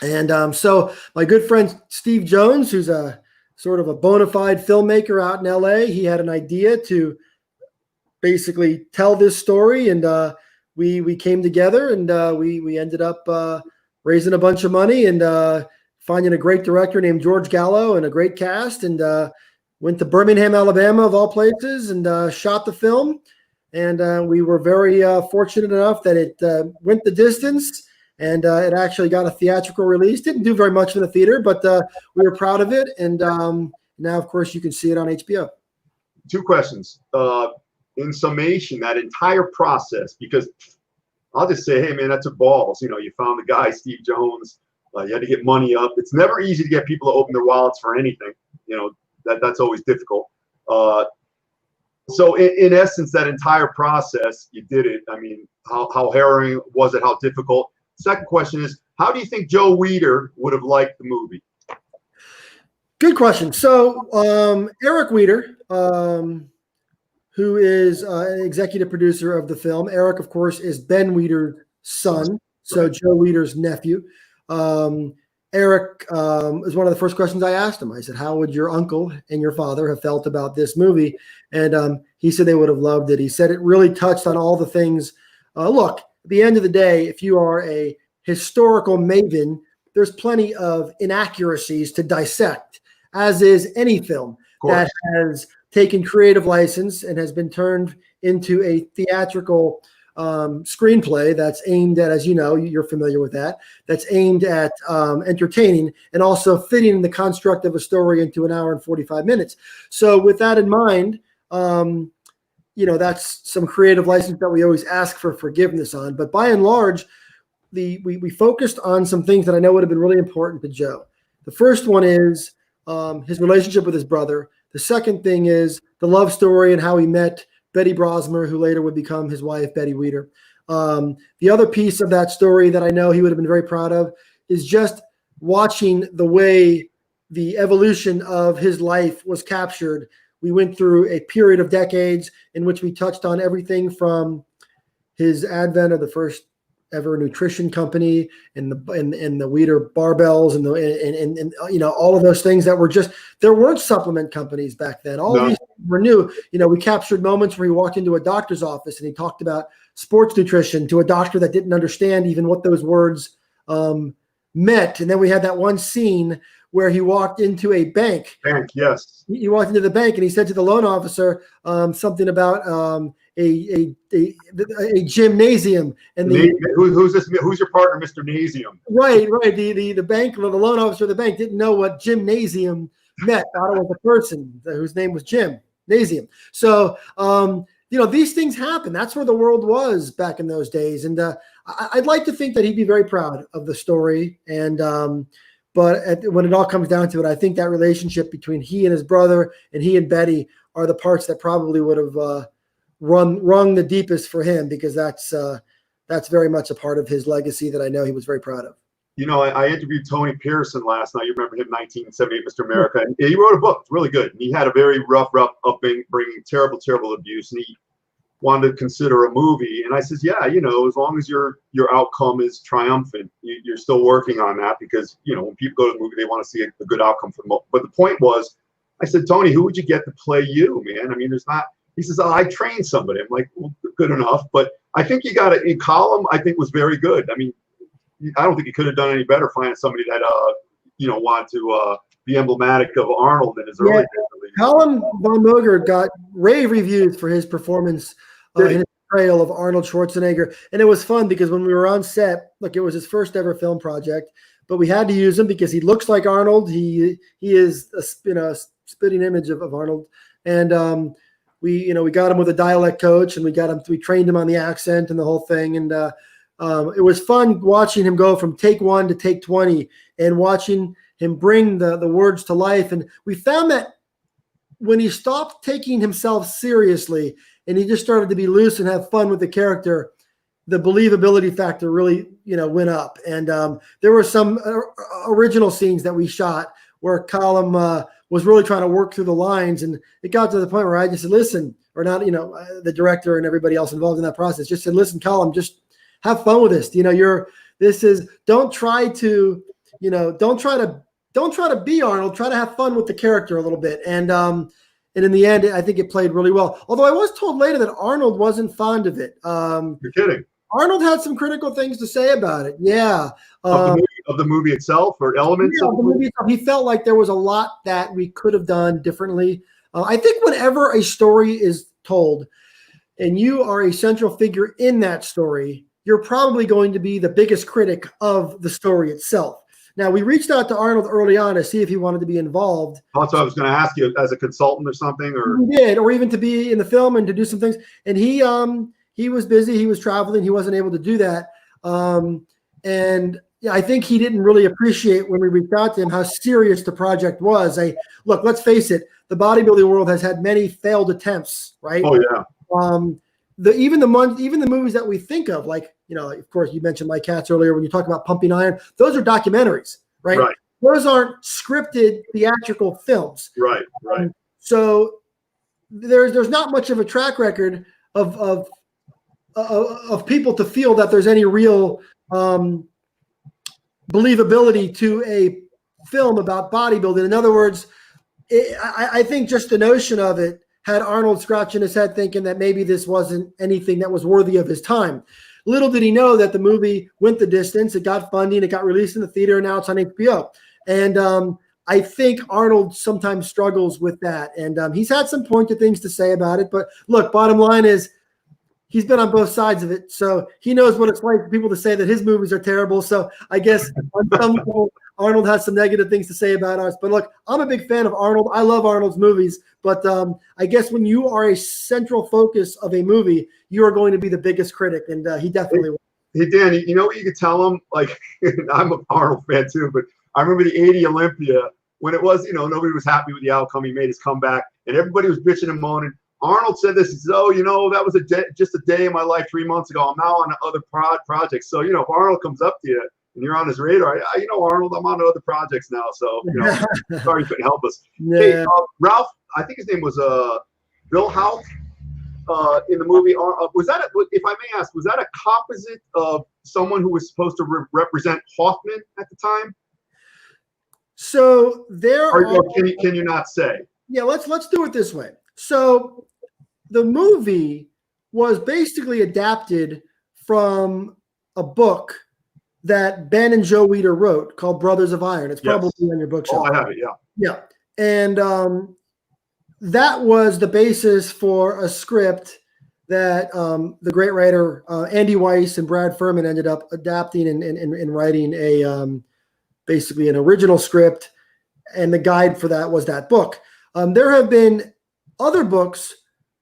[SPEAKER 2] And so my good friend Steve Jones, who's a sort of a bona fide filmmaker out in LA, he had an idea to basically tell this story, and we came together, and we ended up raising a bunch of money and finding a great director named George Gallo and a great cast, and went to Birmingham, Alabama, of all places, and shot the film. And we were very fortunate enough that it went the distance, and it actually got a theatrical release. Didn't do very much in the theater, but we were proud of it. And now, of course, you can see it on HBO.
[SPEAKER 1] 2 questions. In summation, that entire process, because I'll just say, hey, man, that took balls. You found the guy, Steve Jones. You had to get money up. It's never easy to get people to open their wallets for anything. That's always difficult. So in essence, that entire process, you did it. I mean, how harrowing was it? How difficult? Second question is, how do you think Joe Weider would have liked the movie?
[SPEAKER 2] Good question. So Eric Weider, who is an executive producer of the film. Eric, of course, is Ben Weider's son, so Joe Weider's nephew. Eric is one of the first questions I asked him. I said, how would your uncle and your father have felt about this movie? And he said they would have loved it. He said it really touched on all the things. Look, at the end of the day, if you are a historical maven, there's plenty of inaccuracies to dissect, as is any film that has taken creative license and has been turned into a theatrical screenplay that's aimed at, as you know, you're familiar with that, that's aimed at entertaining and also fitting in the construct of a story into an hour and 45 minutes. So with that in mind, that's some creative license that we always ask for forgiveness on. But by and large, we focused on some things that I know would have been really important to Joe. The first one is his relationship with his brother. The second thing is the love story and how he met Betty Brosmer, who later would become his wife, Betty Weider. The other piece of that story that I know he would have been very proud of is just watching the way the evolution of his life was captured. We went through a period of decades in which we touched on everything from his advent of the first ever nutrition company and the Weider barbells and all of those things that were just, there weren't supplement companies back then. All of these things were new. We captured moments where he walked into a doctor's office and he talked about sports nutrition to a doctor that didn't understand even what those words meant. And then we had that one scene where he walked into a bank.
[SPEAKER 1] Yes.
[SPEAKER 2] He walked into the bank and he said to the loan officer something about a gymnasium, and
[SPEAKER 1] who's your partner, Mr. Nasium?
[SPEAKER 2] Right. The bank, the loan officer of the bank didn't know what gymnasium meant. Thought it was a person whose name was Jim Nasium. So these things happen. That's where the world was back in those days, and I'd like to think that he'd be very proud of the story. And but when it all comes down to it, I think that relationship between he and his brother and he and Betty are the parts that probably would have rung the deepest for him, because that's very much a part of his legacy that I know he was very proud of.
[SPEAKER 1] I interviewed Tony Pearson last night. You remember him, 1978 Mr. America. And he wrote a book. It's really good. And he had a very rough upbringing, terrible abuse. And he wanted to consider a movie. And I says, yeah, as long as your outcome is triumphant, you're still working on that, because, when people go to the movie, they want to see a good outcome for them. But the point was, I said, Tony, who would you get to play you, man? I mean, there's not. He says, I trained somebody. I'm like, well, good enough. But I think you got it. In Column, I think was very good. I mean, I don't think he could have done any better finding somebody that, wanted to be emblematic of Arnold in his early days.
[SPEAKER 2] Colin von Moger got rave reviews for his performance in his portrayal of Arnold Schwarzenegger. And it was fun because when we were on set, look, it was his first ever film project, but we had to use him because he looks like Arnold. He is a spitting image of Arnold. And, we got him with a dialect coach, and we trained him on the accent and the whole thing. And it was fun watching him go from take 1 to take 20 and watching him bring the words to life. And we found that when he stopped taking himself seriously and he just started to be loose and have fun with the character, the believability factor really, went up. And there were some original scenes that we shot where Colin was really trying to work through the lines, and it got to the point where I just said, listen, or not, the director and everybody else involved in that process just said, listen, Colin, just have fun with this. Don't try to be Arnold, try to have fun with the character a little bit. And in the end, I think it played really well. Although I was told later that Arnold wasn't fond of it.
[SPEAKER 1] You're kidding.
[SPEAKER 2] Arnold had some critical things to say about it. Yeah.
[SPEAKER 1] Of the movie itself, or elements of the movie
[SPEAKER 2] itself. He felt like there was a lot that we could have done differently. I think whenever a story is told and you are a central figure in that story, you're probably going to be the biggest critic of the story itself. Now, we reached out to Arnold early on to see if he wanted to be involved.
[SPEAKER 1] That's what I was going to ask you, as a consultant or something, or
[SPEAKER 2] he did, or even to be in the film and to do some things. And he was busy. He was traveling. He wasn't able to do that. And I think he didn't really appreciate when we reached out to him how serious the project was. Look, let's face it, the bodybuilding world has had many failed attempts, right?
[SPEAKER 1] Oh yeah.
[SPEAKER 2] Even the movies that we think of, like, of course, you mentioned My Cats earlier when you talk about Pumping Iron. Those are documentaries, right?
[SPEAKER 1] Right.
[SPEAKER 2] Those aren't scripted theatrical films.
[SPEAKER 1] Right.
[SPEAKER 2] So there's not much of a track record of people to feel that there's any real believability to a film about bodybuilding. In other words, I think just the notion of it had Arnold scratching his head thinking that maybe this wasn't anything that was worthy of his time. Little did he know that the movie went the distance. It got funding. It got released in the theater, and now it's on HBO. And I think Arnold sometimes struggles with that. And he's had some pointed things to say about it. But look, bottom line is, he's been on both sides of it, so he knows what it's like for people to say that his movies are terrible. So I guess on some level, Arnold has some negative things to say about us. But look, I'm a big fan of Arnold. I love Arnold's movies. But I guess when you are a central focus of a movie, you are going to be the biggest critic, and he definitely will.
[SPEAKER 1] Hey, Dan, you know what you could tell him? Like, I'm an Arnold fan too, but I remember the 80 Olympia when it was, nobody was happy with the outcome. He made his comeback, and everybody was bitching and moaning. Arnold said this. He said, that was just a day in my life 3 months ago. I'm now on other projects. So, if Arnold comes up to you and you're on his radar, Arnold, I'm on other projects now. So, sorry you couldn't help us.
[SPEAKER 2] Yeah.
[SPEAKER 1] Hey, Ralph, I think his name was Bill Houck in the movie. Was that, if I may ask, was that a composite of someone who was supposed to represent Hoffman at the time?
[SPEAKER 2] So there
[SPEAKER 1] or can you not say?
[SPEAKER 2] Yeah, let's do it this way. So the movie was basically adapted from a book that Ben and Joe Weider wrote called Brothers of Iron. It's probably on your bookshelf.
[SPEAKER 1] Oh, I have it, yeah.
[SPEAKER 2] Yeah. And that was the basis for a script that the great writer Andy Weiss and Brad Furman ended up adapting and writing a basically an original script, and the guide for that was that book. There have been other books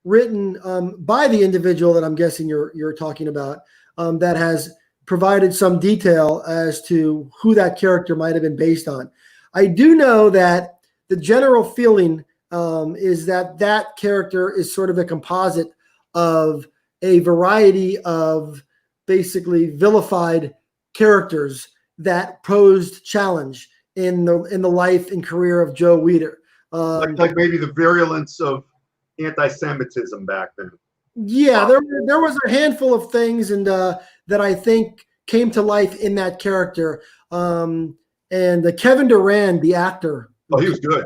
[SPEAKER 2] written by the individual that I'm guessing you're talking about that has provided some detail as to who that character might have been based on. I do know that the general feeling is that that character is sort of a composite of a variety of basically vilified characters that posed challenge in the life and career of Joe Weider.
[SPEAKER 1] Like maybe the virulence of anti-Semitism back then.
[SPEAKER 2] Yeah, there was a handful of things and that I think came to life in that character. And Kevin Durant, the actor,
[SPEAKER 1] Oh, he was good.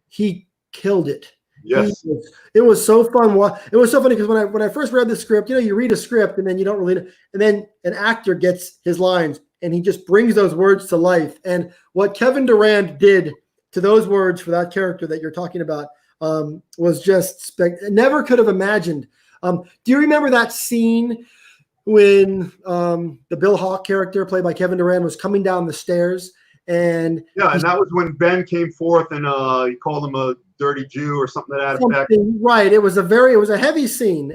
[SPEAKER 2] He killed it.
[SPEAKER 1] Yes,
[SPEAKER 2] it was so fun. It was so funny because when I first read the script, you read a script and then you don't really know, and then an actor gets his lines and he just brings those words to life. And what Kevin Durant did to those words for that character that you're talking about was just never could have imagined. Do you remember that scene when the Bill Hawk character played by Kevin Durant was coming down the stairs? And
[SPEAKER 1] that was when Ben came forth and he called him a dirty Jew or something to that effect.
[SPEAKER 2] Right. It was a heavy scene,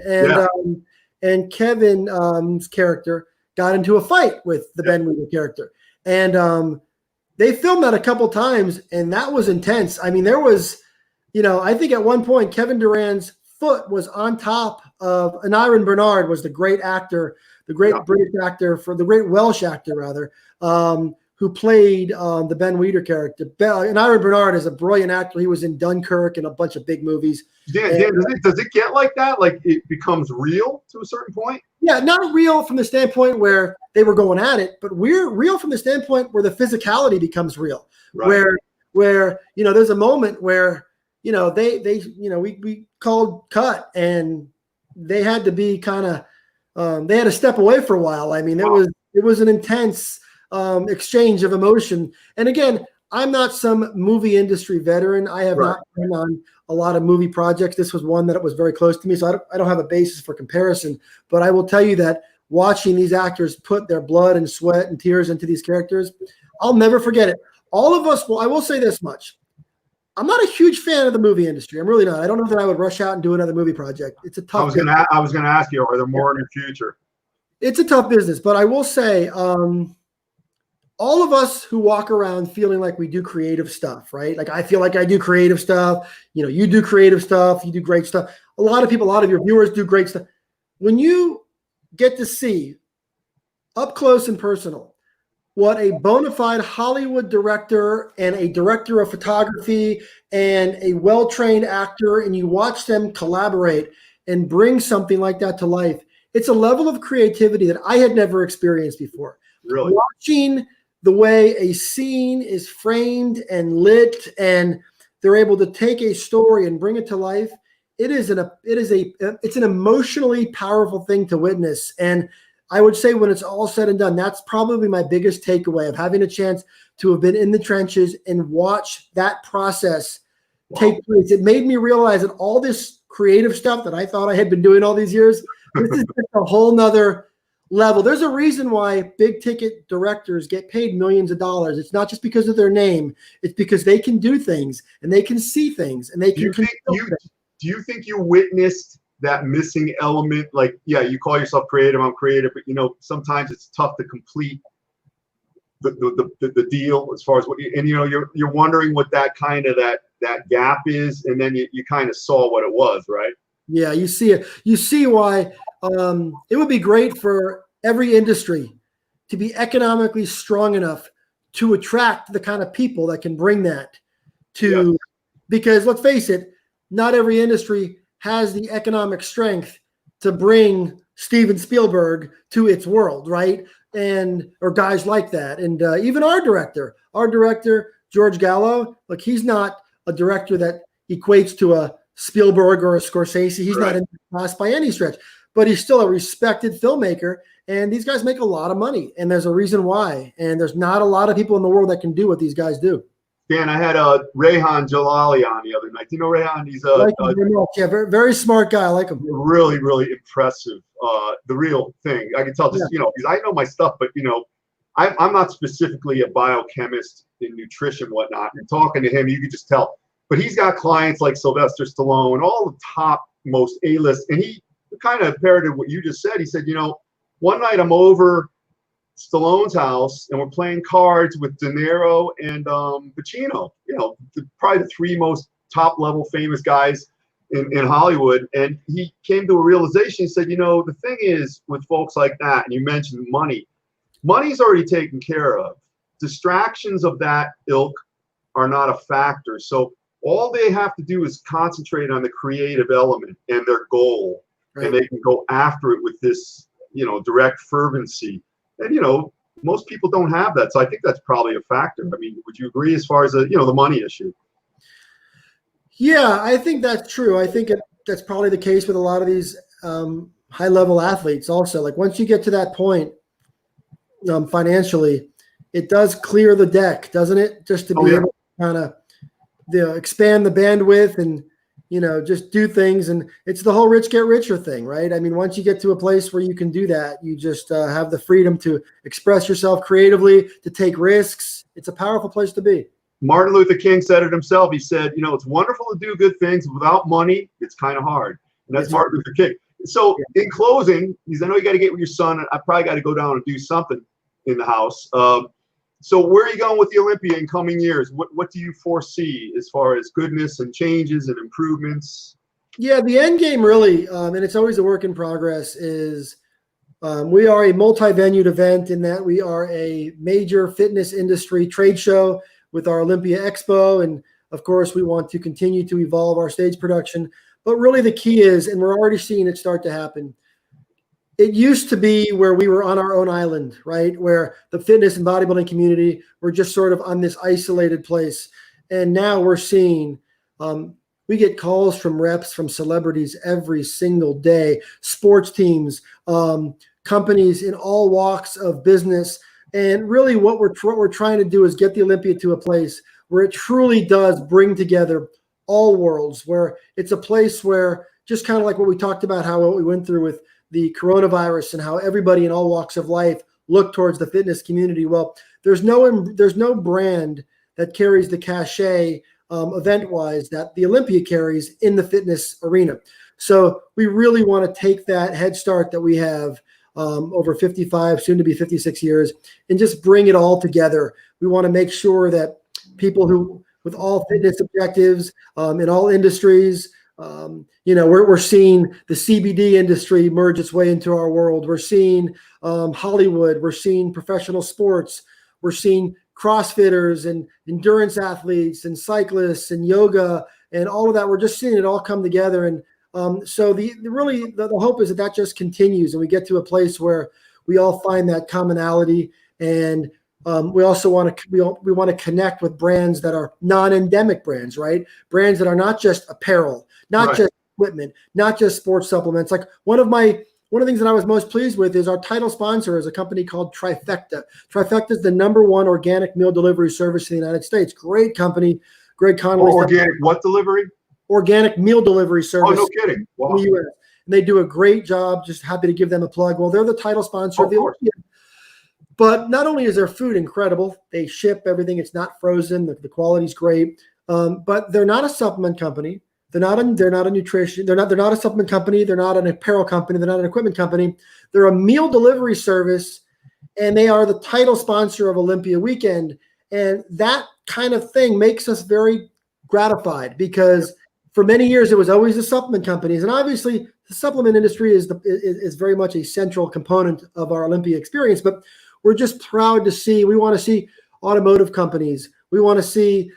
[SPEAKER 2] and Kevin's character got into a fight with the Ben Weider character, and they filmed that a couple times, and that was intense. I mean, there was, I think at one point Kevin Durant's foot was on top of, and Aaron Bernard was the great actor, the great British actor, the great Welsh actor rather, who played the Ben Weider character. And Aaron Bernard is a brilliant actor. He was in Dunkirk and a bunch of big movies.
[SPEAKER 1] Dan, does it get like that? Like it becomes real to a certain point? Yeah,
[SPEAKER 2] not real from the standpoint where they were going at it, but we're real from the standpoint where the physicality becomes real. Right. Where there's a moment where we called cut and they had to be kind of they had to step away for a while. I mean, it was an intense exchange of emotion. And again, I'm not some movie industry veteran. I have not been on a lot of movie projects. This was one that was very close to me, so I don't have a basis for comparison. But I will tell you that watching these actors put their blood and sweat and tears into these characters, I'll never forget it. All of us, I will say this much. I'm not a huge fan of the movie industry. I'm really not. I don't know that I would rush out and do another movie project. It's a tough
[SPEAKER 1] I was gonna ask you, are there more in the future?
[SPEAKER 2] It's a tough business, but I will say all of us who walk around feeling like we do creative stuff, right? Like I feel like I do creative stuff. You do creative stuff. You do great stuff. A lot of your viewers do great stuff. When you get to see up close and personal what a bona fide Hollywood director and a director of photography and a well-trained actor, and you watch them collaborate and bring something like that to life, it's a level of creativity that I had never experienced before.
[SPEAKER 1] Really?
[SPEAKER 2] Watching the way a scene is framed and lit, and they're able to take a story and bring it to life. It's an emotionally powerful thing to witness. And I would say when it's all said and done, that's probably my biggest takeaway of having a chance to have been in the trenches and watch that process take place. It made me realize that all this creative stuff that I thought I had been doing all these years, this is just a whole nother level. There's a reason why big ticket directors get paid millions of dollars. It's not just because of their name. It's because they can do things and they can see things and they can.
[SPEAKER 1] Do you think you witnessed that missing element? Like, yeah, you call yourself creative, I'm creative, but sometimes it's tough to complete the deal as far as what you're wondering what that kind of that gap is, and then you kind of saw what it was, right?
[SPEAKER 2] Yeah, you see it. You see why it would be great for every industry to be economically strong enough to attract the kind of people that can bring that to, because let's face it, not every industry has the economic strength to bring Steven Spielberg to its world, right? Or guys like that. And even our director, George Gallo, look, he's not a director that equates to a Spielberg or a Scorsese. He's not in the class by any stretch, but he's still a respected filmmaker. And these guys make a lot of money, and there's a reason why. And there's not a lot of people in the world that can do what these guys do.
[SPEAKER 1] Dan, I had Rehan Jalali on the other night. Do you know Rehan? He's
[SPEAKER 2] I like him very much. Yeah, very, very smart guy. I like him.
[SPEAKER 1] Really, really impressive. The real thing. I can tell just, because I know my stuff, but, I'm not specifically a biochemist in nutrition, whatnot. And talking to him, you could just tell. But he's got clients like Sylvester Stallone, all the top, most A-list. And he kind of parroted what you just said. He said, one night I'm over Stallone's house and we're playing cards with De Niro and Pacino, probably the three most top level famous guys in Hollywood. And he came to a realization. He said, the thing is with folks like that, and you mentioned money's already taken care of. Distractions of that ilk are not a factor. So all they have to do is concentrate on the creative element and their goal, right. And they can go after it with this, direct fervency. And, most people don't have that. So I think that's probably a factor. I mean, would you agree as far as the money issue?
[SPEAKER 2] Yeah, I think that's true. I think that's probably the case with a lot of these high-level athletes also. Like once you get to that point financially, it does clear the deck, doesn't it? Just to be able to kind of expand the bandwidth and, just do things. And it's the whole rich get richer thing, right? I mean, once you get to a place where you can do that, you just have the freedom to express yourself creatively, to take risks. It's a powerful place to be.
[SPEAKER 1] Martin Luther King said it himself. He said, it's wonderful to do good things. Without money, it's kind of hard. And that's Martin Luther King. So in closing, because I know you got to get with your son. I probably got to go down and do something in the house. So where are you going with the Olympia in coming years? What do you foresee as far as goodness and changes and improvements?
[SPEAKER 2] Yeah, the end game really, and it's always a work in progress, is we are a multi-venued event in that we are a major fitness industry trade show with our Olympia Expo. And of course, we want to continue to evolve our stage production. But really the key is, and we're already seeing it start to happen, it used to be where we were on our own island, right? Where the fitness and bodybuilding community were just sort of on this isolated place. And now we're seeing, we get calls from reps, from celebrities every single day, sports teams, companies in all walks of business. And really what we're trying to do is get the Olympia to a place where it truly does bring together all worlds, where it's a place where, just kind of like what we talked about, what we went through with the coronavirus and how everybody in all walks of life look towards the fitness community. Well, there's no brand that carries the cachet event-wise that the Olympia carries in the fitness arena. So we really want to take that head start that we have over 55, soon to be 56 years, and just bring it all together. We want to make sure that people who, with all fitness objectives in all industries, we're seeing the CBD industry merge its way into our world. We're seeing Hollywood. We're seeing professional sports. We're seeing CrossFitters and endurance athletes and cyclists and yoga and all of that. We're just seeing it all come together. And so the hope is that just continues and we get to a place where we all find that commonality. And we also want to connect with brands that are non-endemic brands, right? Brands that are not just apparel, not just equipment, not just sports supplements. Like one of the things that I was most pleased with is our title sponsor is a company called Trifecta. Trifecta is the #1 organic meal delivery service in the United States. Great company. Greg Connolly.
[SPEAKER 1] Organic what delivery?
[SPEAKER 2] Organic meal delivery service.
[SPEAKER 1] Oh, no kidding. Wow.
[SPEAKER 2] In the US. And they do a great job. Just happy to give them a plug. Well, they're the title sponsor of the Olympia. But not only is their food incredible, they ship everything. It's not frozen. The quality's great. But they're not a supplement company. They're not a nutrition. They're not a supplement company. They're not an apparel company. They're not an equipment company. They're a meal delivery service, and they are the title sponsor of Olympia Weekend. And that kind of thing makes us very gratified because for many years it was always the supplement companies, and obviously the supplement industry is very much a central component of our Olympia experience. But we're just proud to see. We want to see automotive companies. We want to see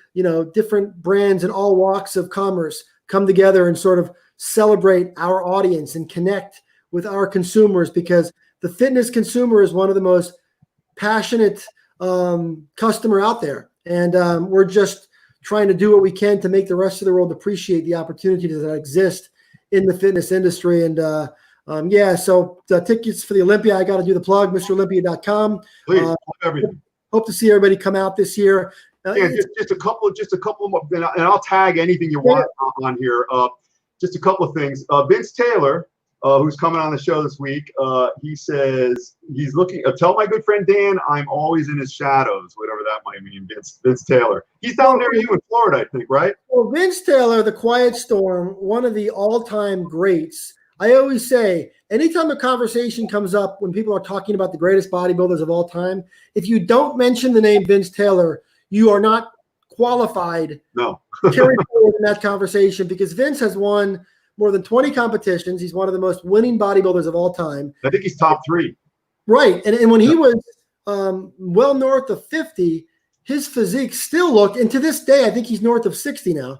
[SPEAKER 2] different brands in all walks of commerce come together and sort of celebrate our audience and connect with our consumers, because the fitness consumer is one of the most passionate customer out there. And we're just trying to do what we can to make the rest of the world appreciate the opportunities that exist in the fitness industry. And so the tickets for the Olympia, I got to do the plug, MrOlympia.com.
[SPEAKER 1] Please, everything.
[SPEAKER 2] Hope to see everybody come out this year.
[SPEAKER 1] Yeah, just a couple more, and I'll tag anything you want on here. Just a couple of things. Vince Taylor, who's coming on the show this week, he says he's looking. Tell my good friend Dan, I'm always in his shadows, whatever that might mean. Vince Taylor. He's down there you in Florida, I think, right?
[SPEAKER 2] Well, Vince Taylor, the Quiet Storm, one of the all-time greats. I always say, anytime a conversation comes up when people are talking about the greatest bodybuilders of all time, if you don't mention the name Vince Taylor, you are not qualified to carry forward in that conversation, because Vince has won more than 20 competitions. He's one of the most winning bodybuilders of all time.
[SPEAKER 1] I think he's top 3. Right.
[SPEAKER 2] And when he was well north of 50, his physique still looked, and to this day, I think he's north of 60 now.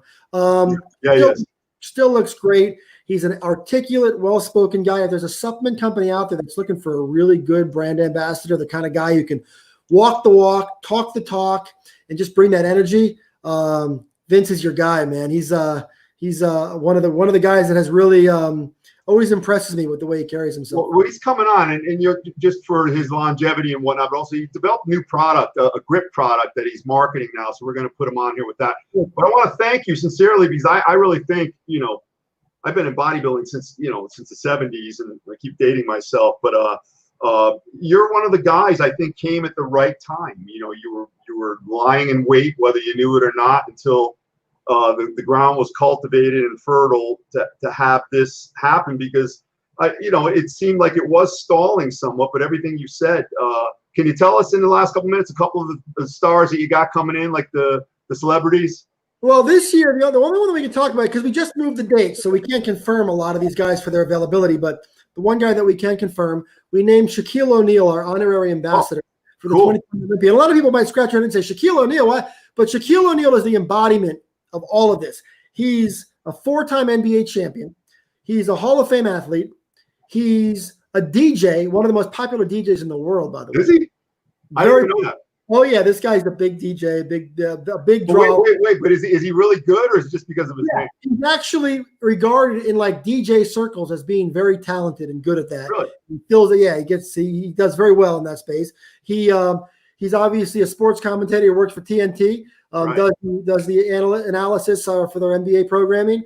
[SPEAKER 1] He is.
[SPEAKER 2] Still looks great. He's an articulate, well-spoken guy. If there's a supplement company out there that's looking for a really good brand ambassador, the kind of guy who can walk the walk, talk the talk, and just bring that energy, Vince is your guy, man. He's one of the guys that has really always impresses me with the way he carries himself.
[SPEAKER 1] Well, he's coming on, and you're just for his longevity and whatnot, but also he developed a new product, a grip product that he's marketing now. So we're going to put him on here with that. But I want to thank you sincerely, because I really think, I've been in bodybuilding since the 70s, and I keep dating myself, but you're one of the guys I think came at the right time. You were lying in wait, whether you knew it or not, until the ground was cultivated and fertile to have this happen, because it seemed like it was stalling somewhat, but everything you said, can you tell us in the last couple minutes a couple of the stars that you got coming in, like the celebrities?
[SPEAKER 2] Well, this year, the only one that we can talk about, because we just moved the dates, so we can't confirm a lot of these guys for their availability, but the one guy that we can confirm, we named Shaquille O'Neal our honorary ambassador for the 2020 Olympia. And a lot of people might scratch their head and say, Shaquille O'Neal, what? But Shaquille O'Neal is the embodiment of all of this. He's a 4-time NBA champion. He's a Hall of Fame athlete. He's a DJ, one of the most popular DJs in the world, by the way.
[SPEAKER 1] Is he? I didn't even know that.
[SPEAKER 2] Oh yeah, this guy's a big DJ, a big draw.
[SPEAKER 1] Wait, but is he really good, or is it just because of his name?
[SPEAKER 2] He's actually regarded in like DJ circles as being very talented and good at that.
[SPEAKER 1] Really?
[SPEAKER 2] He feels that he does very well in that space. He's obviously a sports commentator who works for TNT. Does the analysis for their NBA programming.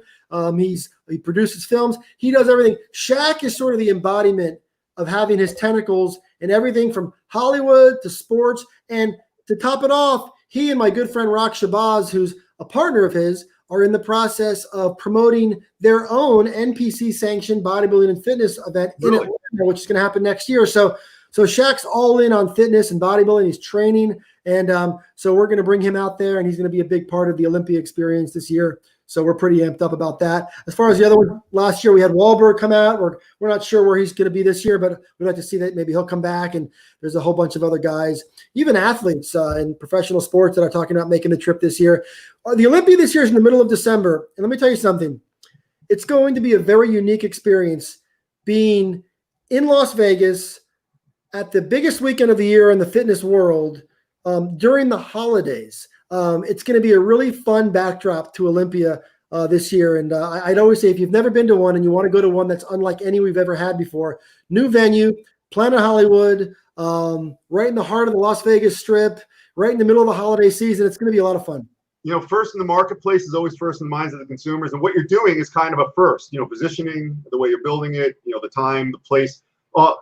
[SPEAKER 2] He produces films. He does everything. Shaq is sort of the embodiment of having his tentacles in everything from Hollywood to sports. And to top it off, he and my good friend Rock Shabazz, who's a partner of his, are in the process of promoting their own NPC-sanctioned bodybuilding and fitness event in Atlanta, which is going to happen next year. So Shaq's all in on fitness and bodybuilding. He's training. And so we're going to bring him out there, and he's going to be a big part of the Olympia experience this year. So we're pretty amped up about that. As far as the other one, last year we had Wahlberg come out. We're not sure where he's going to be this year, but we'd like to see that maybe he'll come back. And there's a whole bunch of other guys, even athletes in professional sports that are talking about making the trip this year. The Olympia this year is in the middle of December. And let me tell you something. It's going to be a very unique experience being in Las Vegas at the biggest weekend of the year in the fitness world during the holidays. It's going to be a really fun backdrop to Olympia this year. And I'd always say, if you've never been to one and you want to go to one that's unlike any we've ever had before, new venue, Planet Hollywood, right in the heart of the Las Vegas Strip, right in the middle of the holiday season. It's going to be a lot of fun.
[SPEAKER 1] First in the marketplace is always first in the minds of the consumers. And what you're doing is kind of a first, positioning, the way you're building it, the time, the place.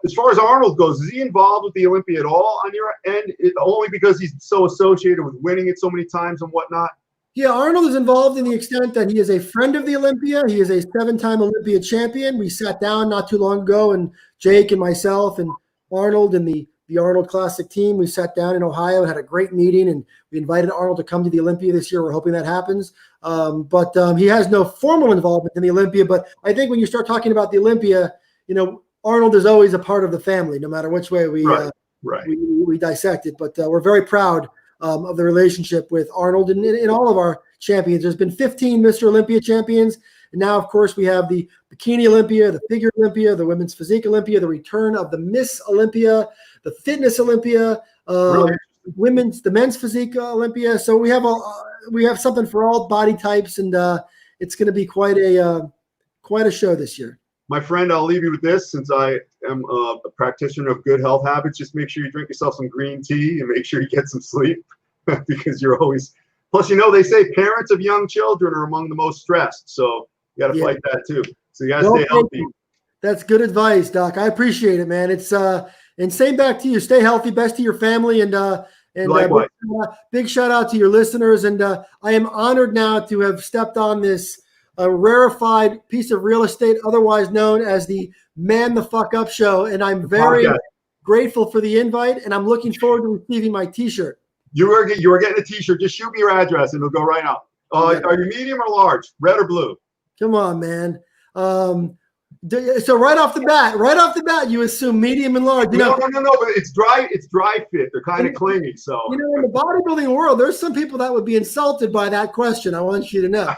[SPEAKER 1] As far as Arnold goes, is he involved with the Olympia at all on your end? Only because he's so associated with winning it so many times and whatnot?
[SPEAKER 2] Yeah, Arnold is involved in the extent that he is a friend of the Olympia. He is a 7-time Olympia champion. We sat down not too long ago, and Jake and myself and Arnold and the Arnold Classic team, we sat down in Ohio and had a great meeting, and we invited Arnold to come to the Olympia this year. We're hoping that happens. But he has no formal involvement in the Olympia. But I think when you start talking about the Olympia, Arnold is always a part of the family, no matter which way we dissect it. But we're very proud of the relationship with Arnold and all of our champions. There's been 15 Mr. Olympia champions. And now, of course, we have the Bikini Olympia, the Figure Olympia, the Women's Physique Olympia, the return of the Miss Olympia, the Fitness Olympia, the Men's Physique Olympia. So we have something for all body types, and it's going to be quite a show this year.
[SPEAKER 1] My friend, I'll leave you with this. Since I am a practitioner of good health habits, just make sure you drink yourself some green tea and make sure you get some sleep. because you're always. Plus, you know, they say parents of young children are among the most stressed, so you got to fight that too. So you got to stay healthy.
[SPEAKER 2] That's good advice, Doc. I appreciate it, man. It's and same back to you. Stay healthy. Best to your family, and big shout out to your listeners. And I am honored now to have stepped on this rarefied piece of real estate, otherwise known as the Man the Fuck Up Show. And I'm very grateful for the invite, and I'm looking forward to receiving my T-shirt. You are getting a T-shirt. Just shoot me your address, and it'll go right out. Are you medium or large? Red or blue? Come on, man. So right off the bat, you assume medium and large. No. But it's dry fit. They're kind of clingy. So in the bodybuilding world, there's some people that would be insulted by that question. I want you to know.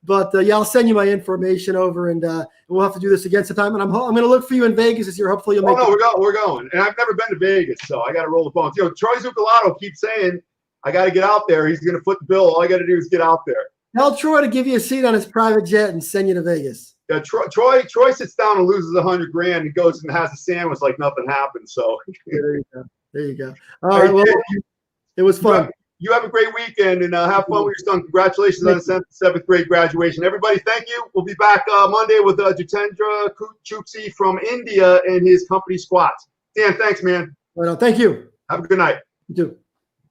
[SPEAKER 2] But I'll send you my information over, and we'll have to do this again sometime. And I'm going to look for you in Vegas this year. Hopefully you'll make it. We're going. And I've never been to Vegas, so I got to roll the bones. Troy Zucalato keeps saying, I got to get out there. He's going to foot the bill. All I got to do is get out there. Tell Troy to give you a seat on his private jet and send you to Vegas. Yeah, Troy sits down and loses $100,000 and goes and has a sandwich like nothing happened. So there you go. All right. Well, it was fun. You have a great weekend and have fun with your son. Congratulations on the 7th grade graduation. Everybody, thank you. We'll be back Monday with Jitendra Chupsi from India and his company Squats. Dan, thanks, man. Well, thank you. Have a good night. You too.